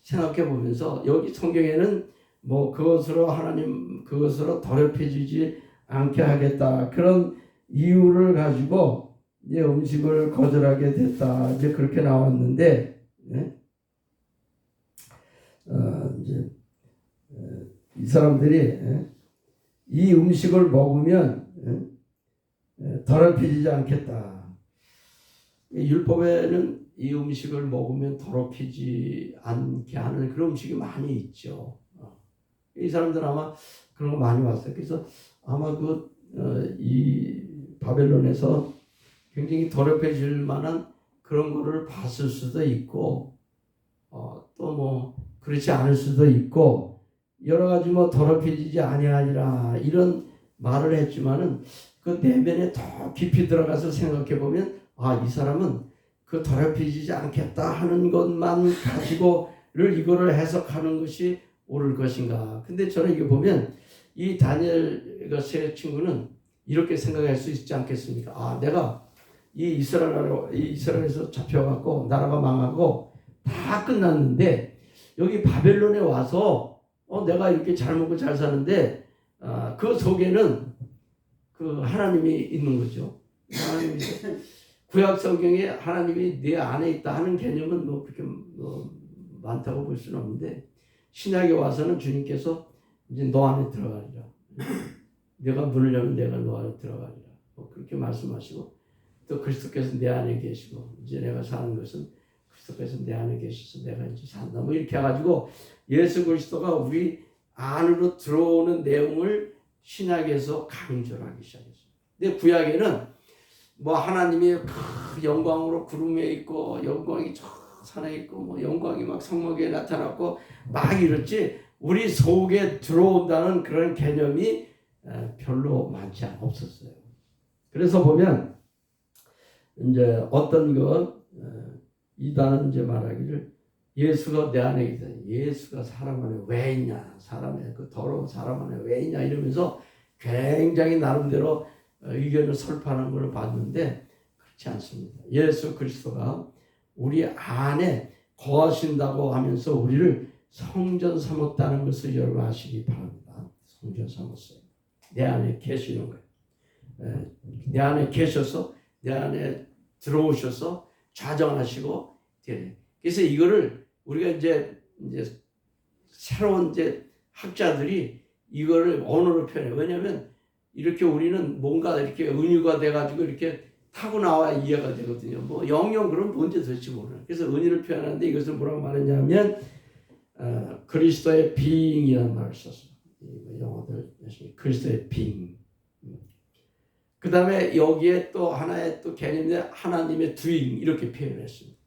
생각해 보면서 여기 성경에는 뭐 그것으로 더럽혀지지 않게 하겠다 그런 이유를 가지고 이제 음식을 거절하게 됐다 이제 그렇게 나왔는데 이제 이 사람들이 이 음식을 먹으면 더럽혀지지 않겠다. 율법에는 이 음식을 먹으면 더럽히지 않게 하는 그런 음식이 많이 있죠. 이 사람들 아마 그런 거 많이 왔어요. 그래서 아마 이 바벨론에서 굉장히 더럽혀질 만한 그런 거를 봤을 수도 있고, 또 뭐 그렇지 않을 수도 있고, 여러 가지 뭐 더럽혀지지 아니하리라 이런 말을 했지만은 그 내면에 더 깊이 들어가서 생각해 보면 이 사람은 그 더럽혀지지 않겠다 하는 것만 가지고를 이거를 해석하는 것이 옳을 것인가. 근데 저는 이거 보면 이 다니엘 세 친구는 이렇게 생각할 수 있지 않겠습니까? 내가 이 이스라엘에서 잡혀갖고 나라가 망하고 다 끝났는데 여기 바벨론에 와서 내가 이렇게 잘 먹고 잘 사는데 그 속에는 그 하나님이 있는 거죠. 하나님이 구약 성경에 하나님이 내 안에 있다 하는 개념은 뭐 그렇게 많다고 볼 수는 없는데 신약에 와서는 주님께서 이제 너 안에 들어가리라. 내가 문을 열면 내가 너 안에 들어가리라. 그렇게 말씀하시고 또 그리스도께서 내 안에 계시고 이제 내가 사는 것은 그리스도께서 내 안에 계셔서 내가 이제 산다. 뭐 이렇게 해가지고 예수 그리스도가 우리 안으로 들어오는 내용을 신약에서 강조를 하기 시작했어요. 근데 구약에는 뭐 하나님이 그 영광으로 구름에 있고 영광이 저 산에 있고 뭐 영광이 막 성막에 나타났고 막 이랬지 우리 속에 들어온다는 그런 개념이 별로 없었어요. 그래서 보면 이제 어떤 이단은 이제 말하기를 예수가 내 안에 있다. 예수가 사람 안에 왜 있냐? 사람의 그 더러운 사람 안에 왜 있냐? 이러면서 굉장히 나름대로 의견을 설파하는 걸 봤는데 그렇지 않습니다. 예수 그리스도가 우리 안에 거하신다고 하면서 우리를 성전 삼았다는 것을 여러분 아시기 바랍니다. 성전 삼았어요. 내 안에 계시는 거예요. 내 안에 계셔서 내 안에 들어오셔서 좌정하시고 그래서 이거를 우리가 이제 새로운 학자들이 이거를 언어로 표현해. 왜냐하면 이렇게 우리는 뭔가 이렇게 은유가 돼가지고 이렇게 타고 나와야 이해가 되거든요. 뭐 영영 그럼 뭔지 도대체 모르는. 그래서 은유를 표현하는데 이것을 뭐라고 말했냐면 그리스도의 being이라는 말을 썼어요. 영어들 그리스도의 being. 그 다음에 여기에 또 하나의 또 개념이 하나님의 doing 이렇게 표현했습니다.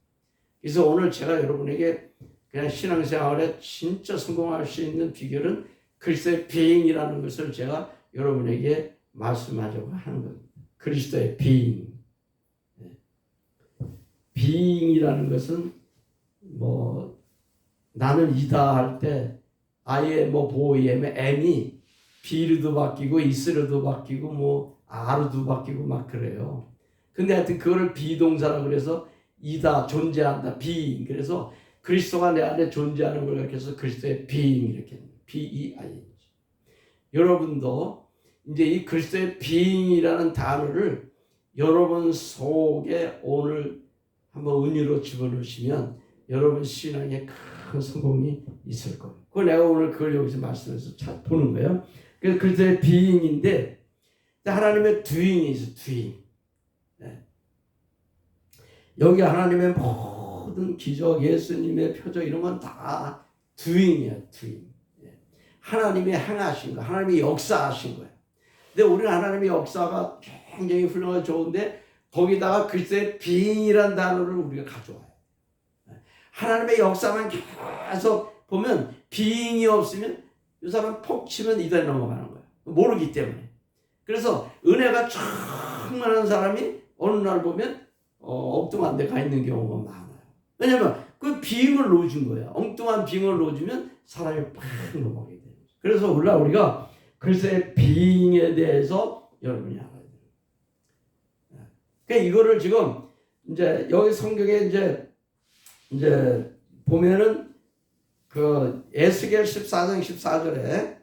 그래서 오늘 제가 여러분에게 그냥 신앙생활에 진짜 성공할 수 있는 비결은 그리스도의 being이라는 것을 제가 여러분에게 말씀하려고 하는 겁니다. 그리스도의 being. being이라는 것은 뭐 나는 이다 할 때 아예 뭐 보이엠의 M이 B로도 바뀌고 이스로도 바뀌고 뭐 R로도 바뀌고 막 그래요. 근데 하여튼 그거를 비동사라고 그래서 이다 존재한다 being. 그래서 그리스도가 내 안에 존재하는 걸 이렇게 해서 그리스도의 being 이렇게 B-E-I-N-G. 여러분도 이제 이 그리스도의 being이라는 단어를 여러분 속에 오늘 한번 은유로 집어넣으시면 여러분 신앙에 큰 성공이 있을 거예요. 그걸 내가 오늘 그걸 여기서 말씀해서 보는 거예요. 그래서 그리스도의 being인데 하나님의 doing이 있어요. doing. 여기 하나님의 모든 기적, 예수님의 표적 이런 건 다 doing이에요. doing. 하나님이 행하신 거, 하나님이 역사하신 거예요. 근데 우리는 하나님의 역사가 굉장히 훌륭하고 좋은데 거기다가 그리스도의 being이라는 단어를 우리가 가져와요. 하나님의 역사만 계속 보면 being이 없으면 이 사람 폭 치면 이단에 넘어가는 거예요. 모르기 때문에. 그래서 은혜가 충만한 사람이 어느 날 보면 엉뚱한 데 가 있는 경우가 많아요. 왜냐면 그 비행을 놓아준 거야. 엉뚱한 비행을 놓아주면 사람이 팍 넘어가게 돼요. 그래서 우리가 글쎄 비행에 대해서 여러분이 알아야 돼요. 그러니까 이거를 지금 이제 여기 성경에 이제 보면은 그 에스겔 14장 14절에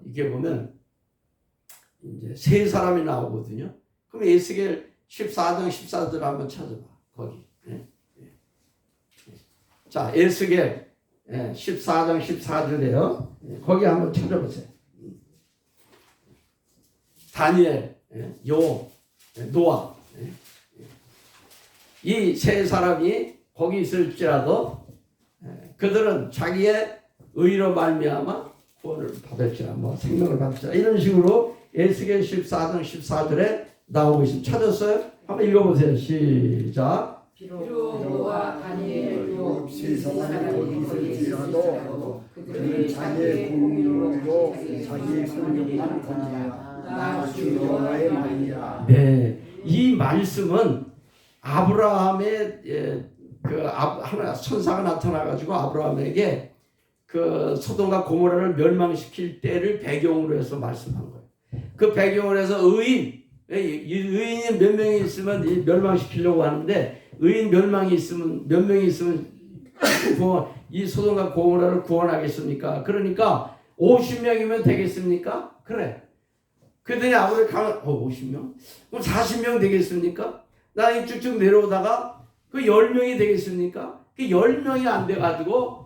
이게 보면 이제 세 사람이 나오거든요. 그럼 에스겔 14장 14절 한번 찾아봐. 거기. 자, 에스겔 14장 14절에요. 거기 한번 찾아보세요. 다니엘, 요, 노아. 이 세 사람이 거기 있을지라도 그들은 자기의 의로 말미암아 구원을 받을지라, 뭐 생명을 받을지라, 이런 식으로 에스겔 14장 14절에 나오고 있습니다. 찾았어요? 한번 읽어보세요. 시작. 비록 노아 다니엘 욥 세 세 사람이 사람이 거기 거기 있을지라도 그들은 그는 자기의 공로로 자기의 자기의 성령만 거니라. 나 주 여호와의 말이라. 네, 이 말씀은 아브라함의 하나 천사가 나타나가지고 아브라함에게 그 소돔과 고모라를 멸망시킬 때를 배경으로 해서 말씀한 거예요. 그 배경으로 해서 의인이 몇 명이 있으면 멸망시키려고 하는데, 의인 몇 명이 있으면 이 소돔과 고모라를 구원하겠습니까? 그러니까 50명이면 되겠습니까? 그래. 그랬더니 아브라함이 가면 50명? 그럼 40명 되겠습니까? 나 쭉쭉 내려오다가 그 10명이 되겠습니까? 그 10명이 안 돼가지고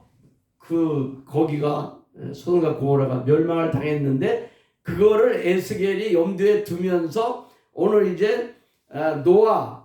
거기가 소돔과 고모라가 멸망을 당했는데, 그거를 에스겔이 염두에 두면서 오늘 이제 노아,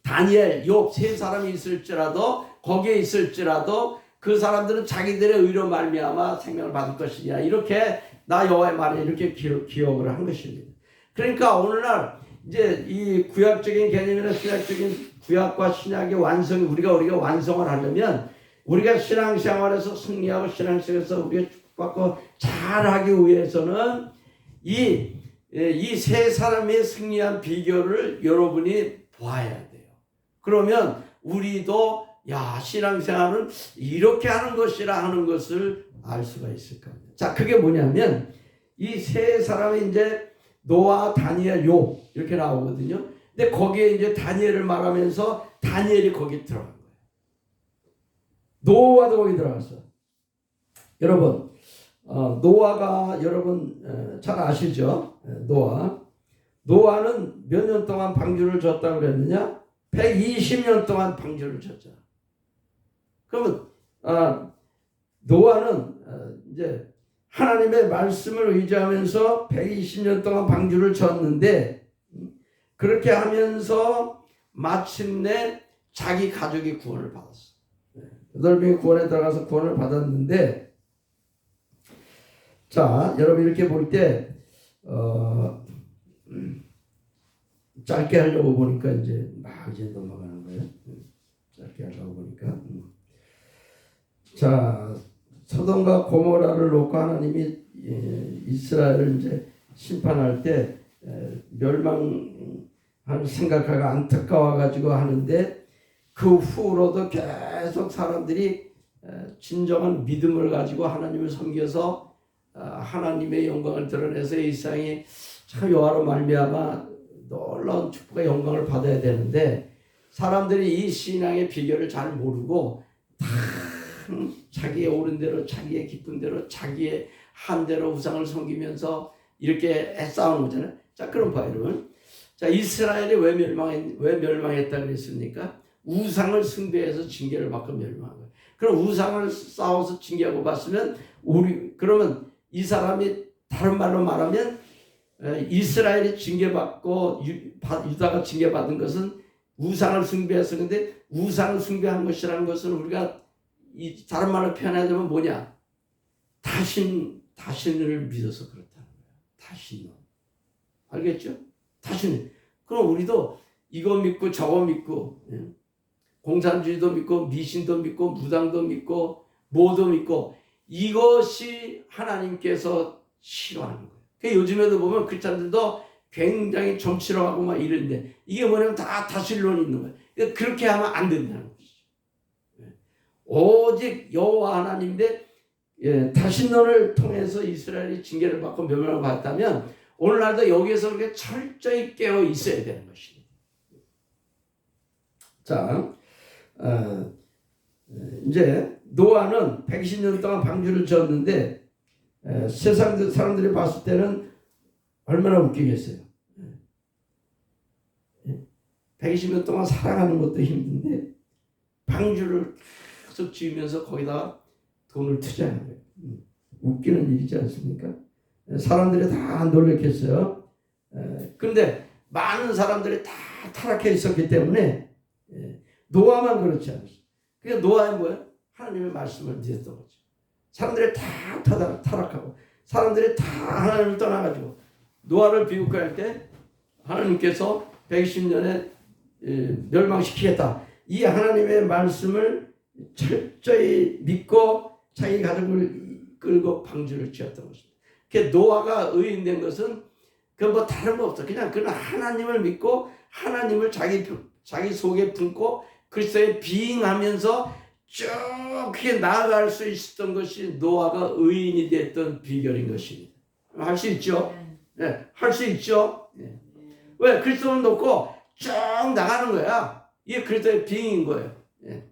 다니엘, 욥 세 사람이 있을지라도, 거기에 있을지라도 그 사람들은 자기들의 의로 말미암아 생명을 받을 것이냐, 이렇게 나 여호와의 말에 이렇게 기억을 한 것입니다. 그러니까 오늘날 이제 이 구약적인 개념이나 신약적인 구약과 신약의 완성, 우리가 완성을 하려면, 우리가 신앙생활에서 승리하고 신앙생활에서 우리가 축복받고 잘하기 위해서는 이 세 사람의 승리한 비결을 여러분이 봐야 돼요. 그러면 우리도 신앙생활은 이렇게 하는 것이라 하는 것을 알 수가 있을 겁니다. 자, 그게 뭐냐면 이 세 사람이 이제 노아, 다니엘, 욥 이렇게 나오거든요. 근데 거기에 이제 다니엘을 말하면서 다니엘이 거기 들어간 거예요. 노아도 거기 들어갔어. 여러분, 노아가 여러분 잘 아시죠? 노아는 몇 년 동안 방주를 졌다고 그랬느냐? 120년 동안 방주를 졌잖아. 그러면 노아는 이제 하나님의 말씀을 의지하면서 120년 동안 방주를 졌는데, 그렇게 하면서 마침내 자기 가족이 구원을 받았어. 8명이 구원에 들어가서 구원을 받았는데, 자, 여러분 이렇게 볼 때 짧게 하려고 보니까 이제 넘어가는 거예요. 짧게 하려고 보니까. 자, 소돔과 고모라를 놓고 하나님이 이스라엘을 이제 심판할 때 멸망을 생각하고 안타까워 가지고 하는데, 그 후로도 계속 사람들이 진정한 믿음을 가지고 하나님을 섬겨서 하나님의 영광을 드러내서 이 세상이 참 여호와로 말미암아 놀라운 축복과 영광을 받아야 되는데, 사람들이 이 신앙의 비결을 잘 모르고 다 자기의 옳은 대로, 자기의 기쁜 대로, 자기의 한 대로 우상을 섬기면서 이렇게 싸우는 거잖아요. 자, 그럼 봐요, 여러분. 자, 이스라엘이 왜 멸망했다 그랬습니까? 우상을 숭배해서 징계를 받고 멸망한 거예요. 그럼 우상을 싸워서 징계하고 봤으면 그러면 이 사람이 다른 말로 말하면 이스라엘이 징계받고 유다가 징계받은 것은 우상을 숭배해서, 근데 우상을 숭배한 것이라는 것은 우리가 다른 말로 표현하자면 뭐냐? 다신을 믿어서 그렇다는 거예요. 다신을. 알겠죠? 다신. 그럼 우리도 이거 믿고 저거 믿고, 공산주의도 믿고 미신도 믿고 무당도 믿고 뭐도 믿고, 이것이 하나님께서 싫어하는 거예요. 요즘에도 보면 크리스찬들도 굉장히 점치러가고 막 이런데 이게 뭐냐면 다 다스릴론이 있는 거예요. 그러니까 그렇게 하면 안 된다는 것이죠. 오직 여호와 하나님인데 다신론을 통해서 이스라엘이 징계를 받고 멸망을 받았다면 오늘날도 여기에서 그렇게 철저히 깨어 있어야 되는 것입니다. 자, 이제 노아는 120년 동안 방주를 지었는데 세상 사람들이 봤을 때는 얼마나 웃기겠어요. 120년 동안 살아가는 것도 힘든데 방주를 계속 지으면서 거기다가 돈을 투자하는 거예요. 웃기는 일이지 않습니까? 사람들이 다 놀랬겠어요. 그런데 많은 사람들이 다 타락해 있었기 때문에 노아만 그렇지 않았어요. 그러니까 노아는 뭐예요? 하나님의 말씀을 믿었던 거죠. 사람들이 다 타락하고 사람들이 다 하나님을 떠나가지고 노아를 비웃할 때 하나님께서 120년에 멸망시키겠다. 이 하나님의 말씀을 철저히 믿고 자기 가족을 끌고 방주를 지었던 것입니다. 노아가 의인된 것은 그 뭐 다른 거 없어. 그냥 그는 하나님을 믿고 하나님을 자기 속에 품고 그리스도에 비행하면서 쭉 그게 나아갈 수 있었던 것이 노아가 의인이 됐던 비결인 것입니다. 할 수 있죠? 네, 할 수 있죠? 네. 왜? 그리스도를 놓고 쭉 나가는 거야. 이게 그리스도의 비행인 거예요. 네.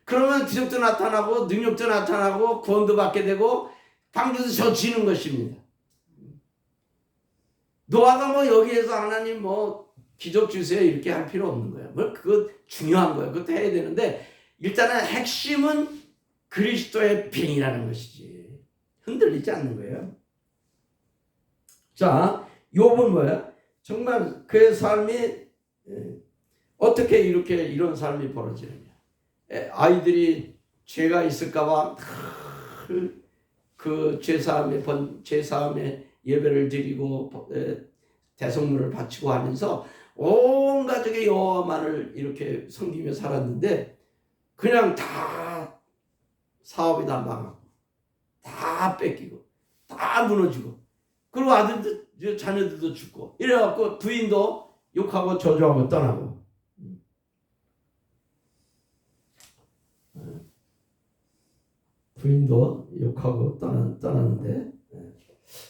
그러면 기적도 나타나고 능력도 나타나고 구원도 받게 되고 방주도 져지는 것입니다. 노아가 뭐 여기에서 하나님 뭐 기적 주세요 이렇게 할 필요 없는 거야. 뭐 그거 중요한 거야. 그것도 해야 되는데 일단은 핵심은 그리스도의 비행이라는 것이지. 흔들리지 않는 거예요. 자, 욥은 뭐야? 정말 그의 삶이 어떻게 이렇게 이런 삶이 벌어지느냐? 아이들이 죄가 있을까봐 그 제사함에 예배를 드리고 대성물을 바치고 하면서 온 가족의 여호와만을 이렇게 섬기며 살았는데 그냥 다 사업이 다 망하고 다 뺏기고 다 무너지고 그리고 아들들 자녀들도 죽고 이래갖고 부인도 욕하고 저주하고 떠나고 부인도 욕하고 떠났는데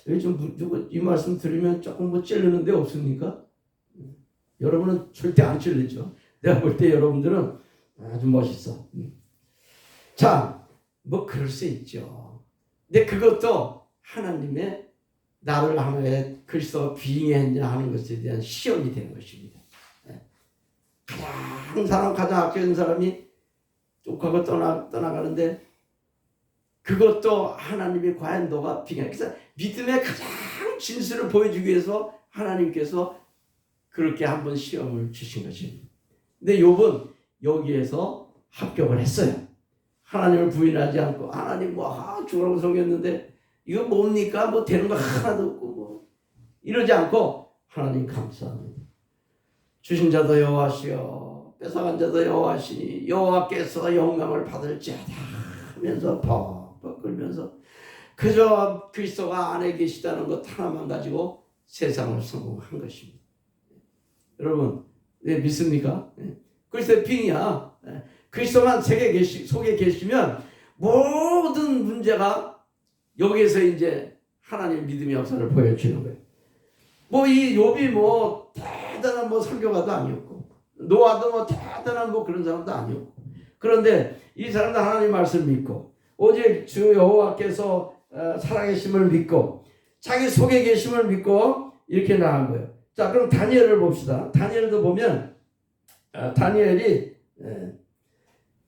요즘 이 말씀 들으면 조금 뭐 찔리는 데 없습니까? 여러분은 절대 안 찔리죠. 내가 볼 때 여러분들은 아주 멋있어. 자, 뭐 그럴 수 있죠. 근데 그것도 하나님의 나를 하나의 그리스도가 비행했냐 하는 것에 대한 시험이 되는 것입니다. 가장 아끼는 사람이 욕하고 떠나가는데 그것도 하나님이 과연 너가 비행. 그래서 믿음의 가장 진실을 보여주기 위해서 하나님께서 그렇게 한번 시험을 주신 것입니다. 근데 욥은 여기에서 합격을 했어요. 하나님을 부인하지 않고 하나님 뭐 죽으라고 속였는데 이거 뭡니까? 뭐 되는 거 하나도 없고 뭐 이러지 않고 하나님 감사합니다. 주신 자도 여호와시여 뺏어간 자도 여호와시니 여호와께서 영광을 받을지어다 하면서 벅벅 끌면서 그저 그리스도가 안에 계시다는 것 하나만 가지고 세상을 성공한 것입니다. 여러분 믿습니까? 그리스도의 빙이야. 그리스도만 속에 계시면 모든 문제가 여기에서 이제 하나님 믿음의 역사를 보여주는 거예요. 뭐 이 욥이 뭐 대단한 뭐 설교가도 아니었고 노아도 뭐 대단한 뭐 그런 사람도 아니었고 그런데 이 사람도 하나님 말씀을 믿고 오직 주 여호와께서 살아계심을 믿고 자기 속에 계심을 믿고 이렇게 나간 거예요. 자, 그럼 다니엘을 봅시다. 다니엘도 보면 다니엘이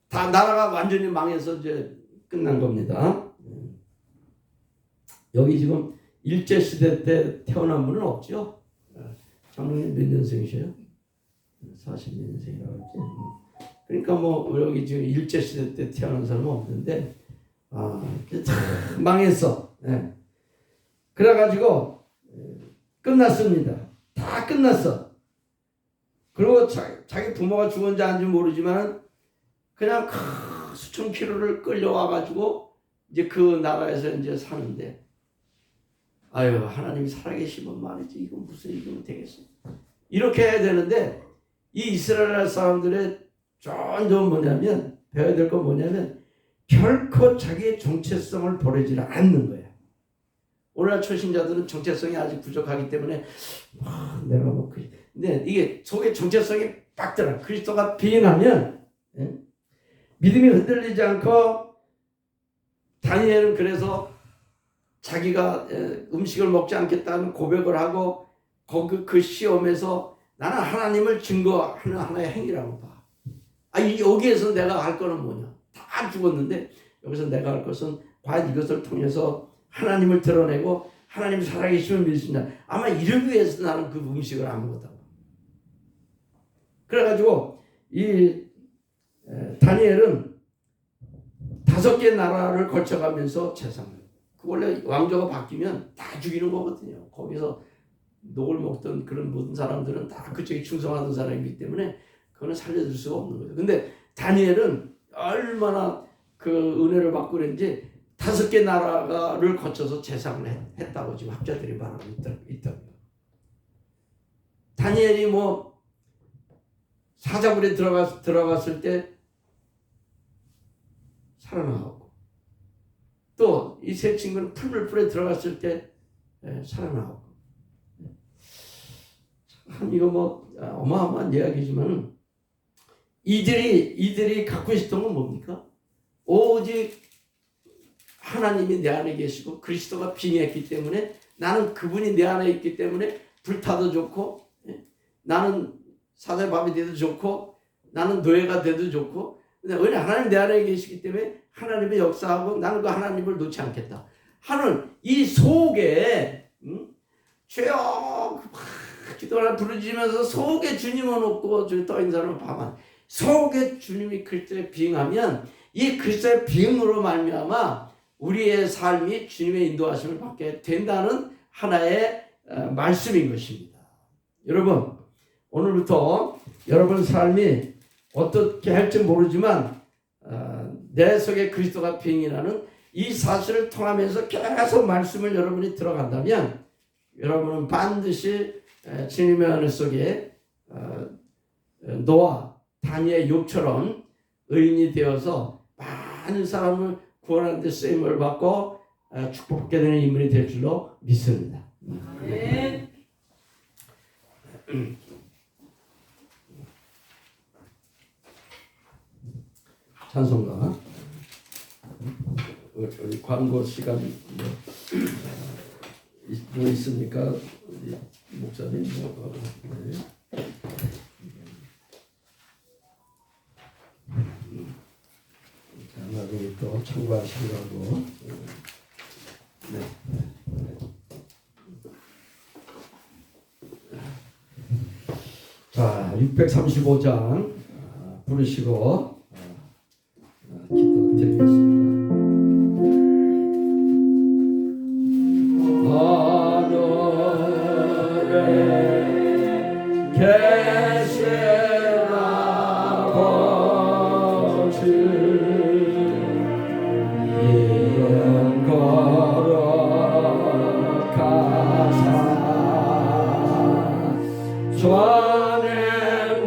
다 나라가 완전히 망해서 이제 끝난 겁니다. 여기 지금 일제시대 때 태어난 분은 없죠? 장로님 몇 년생이세요? 40년생이라고 했지. 그러니까 뭐 여기 지금 일제시대 때 태어난 사람은 없는데 망했어. 네. 그래가지고 끝났습니다. 다 끝났어. 그리고 자기 부모가 죽은지 아닌지 모르지만 그냥 수천 킬로를 끌려와가지고 이제 그 나라에서 이제 사는데 아유 하나님이 살아계시면 말이지 이건 무슨 이건 되겠어. 이렇게 해야 되는데 이 이스라엘 사람들의 좀 뭐냐면 배워야 될 건 뭐냐면 결코 자기의 정체성을 버리지 않는 거야. 오늘날 초신자들은 정체성이 아직 부족하기 때문에 내가 뭐 근데 이게 속에 정체성이 빡 들어. 그리스도가 비행하면 믿음이 흔들리지 않고 다니엘은 그래서 자기가 음식을 먹지 않겠다는 고백을 하고 그 시험에서 나는 하나님을 증거하는 하나의 행위라고 봐. 여기에서 내가 할 거는 뭐냐? 다 죽었는데 여기서 내가 할 것은 과연 이것을 통해서 하나님을 드러내고 하나님 살아계심을 믿을 수 있냐. 아마 이러기 위해서 나는 그 음식을 안 먹었다고. 그래가지고 이 다니엘은 5개 나라를 거쳐가면서 재상을. 원래 왕조가 바뀌면 다 죽이는 거거든요. 거기서 녹을 먹던 그런 모든 사람들은 다 그쪽에 충성하던 사람이기 때문에 그거는 살려줄 수가 없는 거죠. 근데 다니엘은 얼마나 그 은혜를 받고 그랬는지 5개 나라를 거쳐서 재상을 했다고 지금 학자들이 말하고 있더라고요. 다니엘이 뭐 사자굴에 들어갔을 때 살아나왔고 또 이 세 친구는 풀물불에 들어갔을 때 살아나왔고 참 이거 뭐 어마어마한 이야기지만 이들이 갖고 있었던 건 뭡니까? 오직 하나님이 내 안에 계시고 그리스도가 빙의했기 때문에 나는 그분이 내 안에 있기 때문에 불타도 좋고 나는 사자밥이 돼도 좋고 나는 노예가 돼도 좋고 왜냐 하나님 내 안에 계시기 때문에 하나님의 역사하고 나는 그 하나님을 놓지 않겠다 하는 이 속에 죄여 기도를 부르짖으면서 속에 주님은 없고 떠 있는 사람은 밤안 속에 주님이 그리스도에 비행하면 이 그리스도의 비행으로 말미암아 우리의 삶이 주님의 인도하심을 받게 된다는 하나의 말씀인 것입니다. 여러분 오늘부터 여러분 삶이 어떻게 할지 모르지만 내 속에 그리스도가 비행이라는 이 사실을 통하면서 계속 말씀을 여러분이 들어간다면 여러분은 반드시 주님의 은혜 속에 노아, 다니엘, 욥처럼 의인이 되어서 많은 사람을 구원하는 데 쓰임을 받고 축복받게 되는 인물이 될 줄로 믿습니다. 네. 찬송가 우리 광고 시간 뭐 있습니까? 우리 목사님 네. 나중에 또 참고하시라고. 네. 자, 635장 부르시고 기도 드리겠습니다. 하늘에 계신 아버지 이름 걸어가사 주의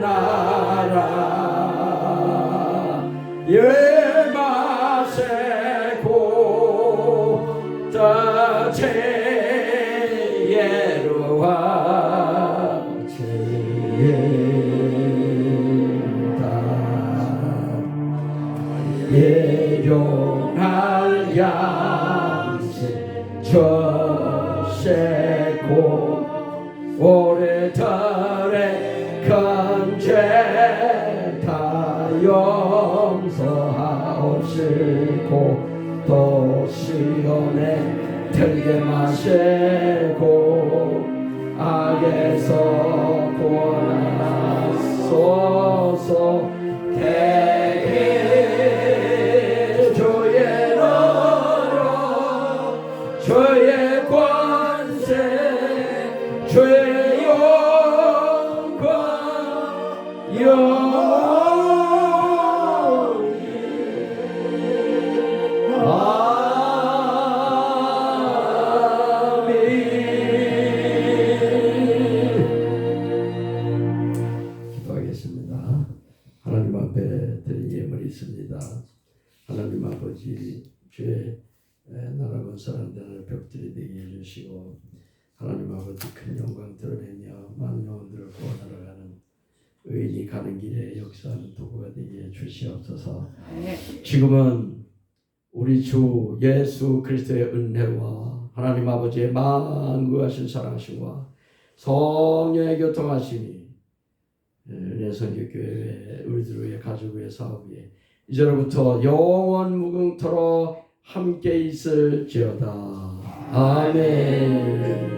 나라 예마세고 제예로와 제다 예용할 양식 저세고 오래전에 큰죄 다 용서하옵시고 또 시온에 들게 마시고 악에서 구원하소서 대기 주의 너로 주의 권세 주의 영광 영원히 아멘. 하나님 아버지 주의 나라 건설하는 데를 벽들이 되게 해주시고 하나님 아버지 큰 영광 드러내며 많은 영혼들을 구원하러 가는 의인이 가는 길에 역사하는 도구가 되게 해주시옵소서. 지금은 우리 주 예수 그리스도의 은혜와 하나님 아버지의 만구하신 사랑하심과 성령의 교통하심이 은혜선교교회 우리들 위해 가족 위해 사업 위해 이제로부터 영원 무궁토록 함께 있을지어다. 아멘.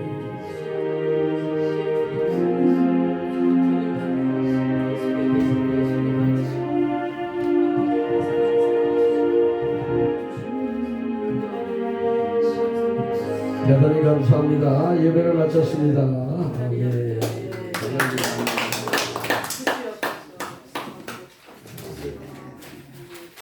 대단히 감사합니다. 예배를 마쳤습니다.